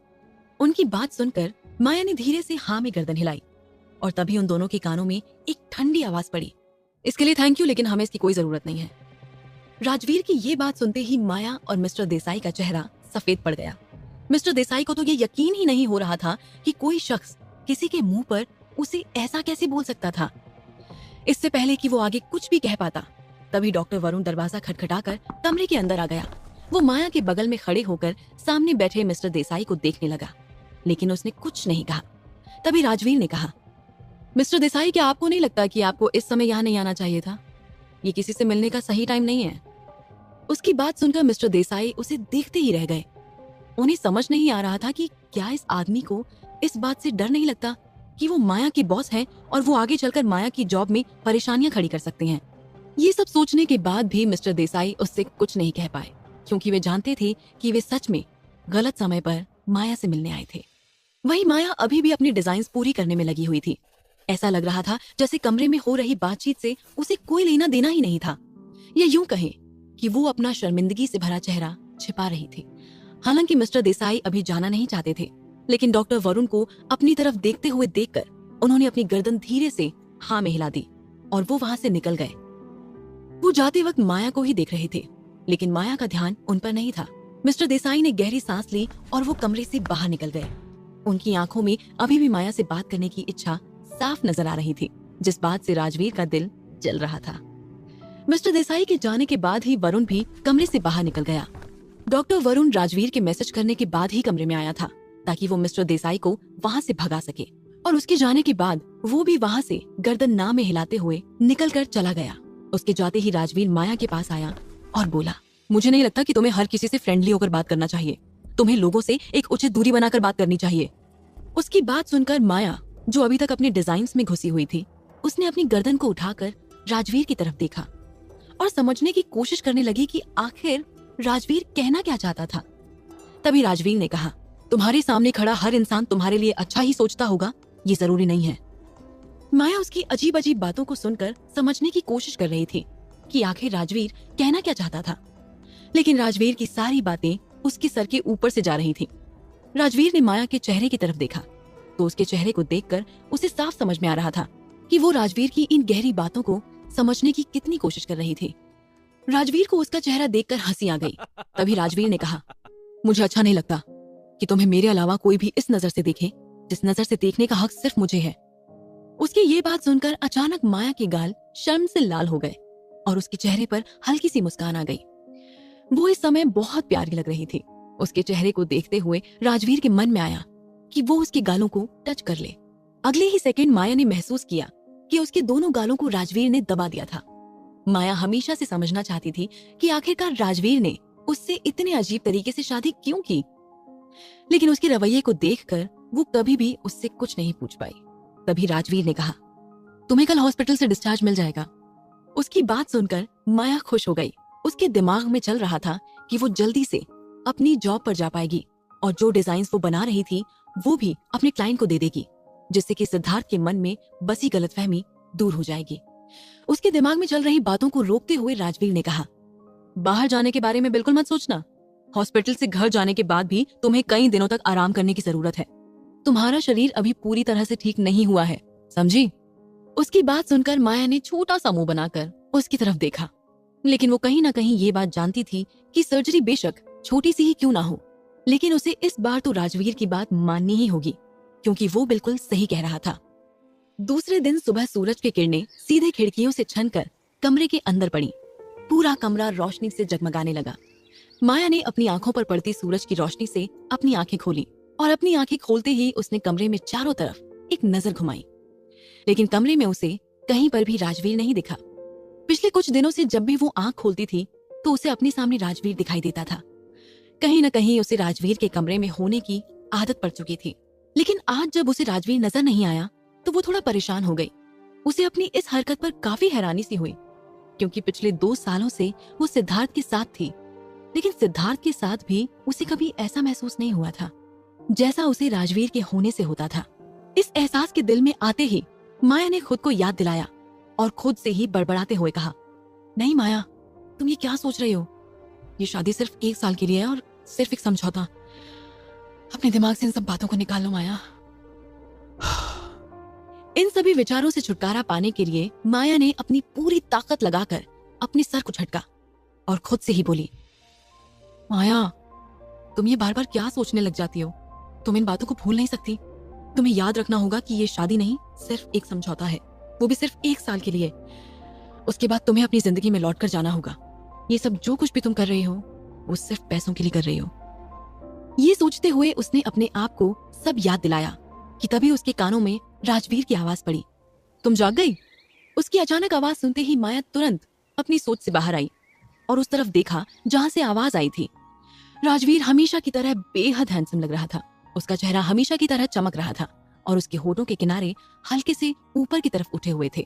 उनकी बात सुनकर माया ने धीरे से हाँ में गर्दन हिलाई और तभी उन दोनों के कानों में एक ठंडी आवाज पड़ी, इसके लिए थैंक यू, लेकिन हमें इसकी कोई जरूरत नहीं है। राजवीर की ये बात सुनते ही माया और मिस्टर देसाई का चेहरा सफेद पड़ गया। मिस्टर देसाई को तो ये यकीन ही नहीं हो रहा था कि कोई शख्स किसी के मुंह पर उसे ऐसा कैसे बोल सकता था। इससे पहले कि वो आगे कुछ भी कह पाता, तभी डॉक्टर वरुण दरवाजा खटखटाकर कमरे के अंदर आ गया। वो माया के बगल में खड़े होकर सामने बैठे मिस्टर देसाई को देखने लगा, लेकिन उसने कुछ नहीं कहा। तभी राजवीर ने कहा, मिस्टर देसाई, क्या आपको नहीं लगता कि आपको इस समय यहाँ नहीं आना चाहिए था? ये किसी से मिलने का सही टाइम नहीं है। उसकी बात सुनकर मिस्टर देसाई उसे देखते ही रह गए। उन्हें समझ नहीं आ रहा था कि क्या इस आदमी को इस बात से डर नहीं लगता कि वो माया के बॉस हैं और वो आगे चलकर माया की जॉब में परेशानियां खड़ी कर सकते हैं। ये सब सोचने के बाद भी मिस्टर देसाई उससे कुछ नहीं कह पाए, क्योंकि वे जानते थे कि वे सच में गलत समय पर माया से मिलने आए थे। वही माया अभी भी अपनी डिजाइन्स पूरी करने में लगी हुई थी। ऐसा लग रहा था जैसे कमरे में हो रही बातचीत से उसे कोई लेना देना ही नहीं था, या यूं कहें कि वो अपना शर्मिंदगी से भरा चेहरा छिपा रही थी। हालांकि मिस्टर देसाई अभी जाना नहीं चाहते थे, लेकिन डॉक्टर वरुण को अपनी तरफ देखते हुए देखकर उन्होंने अपनी गर्दन धीरे से हाँ में हिला दी और वो वहां से निकल गए। वो जाते वक्त माया को ही देख रहे थे, लेकिन माया का ध्यान उन पर नहीं था। मिस्टर देसाई ने गहरी सांस ली और वो कमरे से बाहर निकल गए। उनकी आंखों में अभी भी माया से बात करने की इच्छा साफ नजर आ रही थी, जिस बात से राजवीर का दिल जल रहा था। मिस्टर देसाई के जाने के बाद ही वरुण भी कमरे से बाहर निकल गया। डॉक्टर वरुण राजवीर के मैसेज करने के बाद ही कमरे में आया था, ताकि वो मिस्टर देसाई को वहां से भगा सके, और उसके जाने के बाद वो भी वहां से गर्दन ना में हिलाते हुए निकल कर चला गया। उसके जाते ही राजवीर माया के पास आया और बोला, मुझे नहीं लगता कि तुम्हें हर किसी से फ्रेंडली होकर बात करना चाहिए। तुम्हें लोगों से एक उचित दूरी बनाकर बात करनी चाहिए। उसकी बात सुनकर माया, जो अभी तक अपने डिजाइन्स में घुसी हुई थी, उसने अपनी गर्दन को उठाकर राजवीर की तरफ देखा और समझने की कोशिश करने लगी कि आखिर राजवीर कहना क्या चाहता था। तभी राजवीर ने कहा, तुम्हारे सामने खड़ा हर इंसान तुम्हारे लिए अच्छा ही सोचता होगा, ये जरूरी नहीं है। माया उसकी अजीब अजीब बातों को सुनकर समझने की कोशिश कर रही थी कि आखिर राजवीर कहना क्या चाहता था, लेकिन राजवीर की सारी बातें उसके सर के ऊपर से जा रही थी। राजवीर ने माया के चेहरे की तरफ देखा तो उसके चेहरे को देखकर उसे साफ समझ में आ रहा था कि वो राजवीर की इन गहरी बातों को समझने की कितनी कोशिश कर रही थी। राजवीर को उसका चेहरा देखकर हंसी आ गई। तभी राजवीर ने कहा, मुझे अच्छा नहीं लगता कि तुम्हें मेरे अलावा कोई भी इस नजर से देखे, जिस नजर से देखने का हक सिर्फ मुझे है। उसकी ये बात सुनकर अचानक माया के गाल शर्म से लाल हो गए और उसके चेहरे पर हल्की सी मुस्कान आ गई। वो इस समय बहुत प्यारी लग रही थी। उसके चेहरे को देखते हुए राजवीर के मन में आया कि वो उसके गालों को टच कर ले। अगले ही सेकंड माया ने महसूस किया कि उसके दोनों गालों को राजवीर ने दबा दिया था। माया हमेशा से समझना चाहती थी कि आखिरकार राजवीर ने उससे इतने अजीब तरीके से शादी क्यों की, लेकिन उसके रवैये को देखकर वो कभी भी उससे कुछ नहीं पूछ पाई। तभी राजवीर ने कहा, तुम्हें कल हॉस्पिटल से डिस्चार्ज मिल जाएगा। उसकी बात सुनकर माया खुश हो गई। उसके दिमाग में चल रहा था कि वो जल्दी से अपनी जॉब पर जा पाएगी और जो डिजाइन्स वो बना रही थी वो भी अपने क्लाइंट को दे देगी, जिससे कि सिद्धार्थ के मन में बसी गलतफहमी दूर हो जाएगी। उसके दिमाग में चल रही बातों को रोकते हुए राजवीर ने कहा, बाहर जाने के बारे में बिल्कुल मत सोचना। हॉस्पिटल से घर जाने के बाद भी तुम्हें कई दिनों तक आराम करने की जरूरत है। तुम्हारा शरीर अभी पूरी तरह से ठीक नहीं हुआ है, समझी? उसकी बात सुनकर माया ने छोटा सा मुंह बनाकर उसकी तरफ देखा, लेकिन वो कहीं ना कहीं ये बात जानती थी कि सर्जरी बेशक छोटी सी ही क्यों ना हो, लेकिन उसे इस बार तो राजवीर की बात माननी ही होगी, क्योंकि वो बिल्कुल सही कह रहा था। दूसरे दिन सुबह सूरज की किरणें सीधे खिड़कियों से छनकर कमरे के अंदर पड़ी। पूरा कमरा रोशनी से जगमगाने लगा। माया ने अपनी आंखों पर पड़ती सूरज की रोशनी से अपनी आंखें खोली और अपनी आंखें खोलते ही उसने कमरे में चारों तरफ एक नजर घुमाई, लेकिन कमरे में उसे कहीं पर भी राजवीर नहीं दिखा। पिछले कुछ दिनों से जब भी वो आंख खोलती थी तो उसे अपने सामने राजवीर दिखाई देता था। कहीं न कहीं उसे राजवीर के कमरे में होने की आदत पड़ चुकी थी, लेकिन आज जब उसे राजवीर नजर नहीं आया तो वो थोड़ा परेशान हो गई। उसे अपनी इस हरकत पर काफी हैरानी सी हुई, क्योंकि पिछले 2 सालों से वो सिद्धार्थ के साथ थी, लेकिन सिद्धार्थ के साथ भी उसे कभी ऐसा महसूस नहीं हुआ था जैसा उसे राजवीर के होने से होता था। इस एहसास के दिल में आते ही माया ने खुद को याद दिलाया और खुद से ही बड़बड़ाते हुए कहा, नहीं माया, तुम ये क्या सोच रही हो? ये शादी सिर्फ 1 साल के लिए है और सिर्फ एक समझौता। अपने दिमाग से इन सब बातों को निकाल लो माया। इन सभी विचारों से छुटकारा पाने के लिए माया ने अपनी पूरी ताकत लगाकर अपने सर को झटका और खुद से ही बोली, माया, तुम ये बार बार क्या सोचने लग जाती हो? तुम इन बातों को भूल नहीं सकती। तुम्हें याद रखना होगा कि ये शादी नहीं, सिर्फ एक समझौता है, वो भी सिर्फ 1 साल के लिए। उसके बाद तुम्हें अपनी जिंदगी में लौट कर जाना होगा। ये सब जो कुछ भी तुम कर रही हो वो सिर्फ पैसों के लिए कर रही हो। ये सोचते हुए उसने अपने आप को सब याद दिलाया कि तभी उसके कानों में राजवीर की आवाज पड़ी। तुम जाग गई? उसकी अचानक आवाज सुनते ही माया तुरंत अपनी सोच से बाहर आई और उस तरफ देखा जहां से आवाज आई थी। राजवीर हमेशा की तरह बेहद हैंडसम लग रहा था। उसका चेहरा हमेशा की तरह चमक रहा था और उसके होठों के किनारे हल्के से ऊपर की तरफ उठे हुए थे।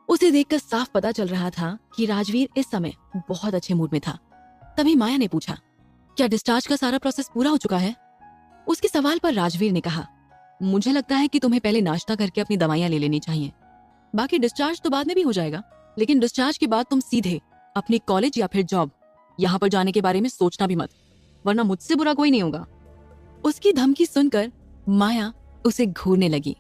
उसे देखकर साफ पता चल रहा था कि राजवीर इस समय बहुत अच्छे मूड में था। तभी माया ने पूछा, क्या डिस्चार्ज का सारा प्रोसेस पूरा हो चुका है? उसके सवाल पर राजवीर ने कहा, मुझे लगता है कि तुम्हें पहले नाश्ता करके अपनी दवाइयां ले लेनी चाहिए। बाकी डिस्चार्ज तो बाद में भी हो जाएगा, लेकिन डिस्चार्ज के बाद तुम सीधे अपने कॉलेज या फिर जॉब, यहाँ पर जाने के बारे में सोचना भी मत, वरना मुझसे बुरा कोई नहीं होगा। उसकी धमकी सुनकर माया उसे घूरने लगी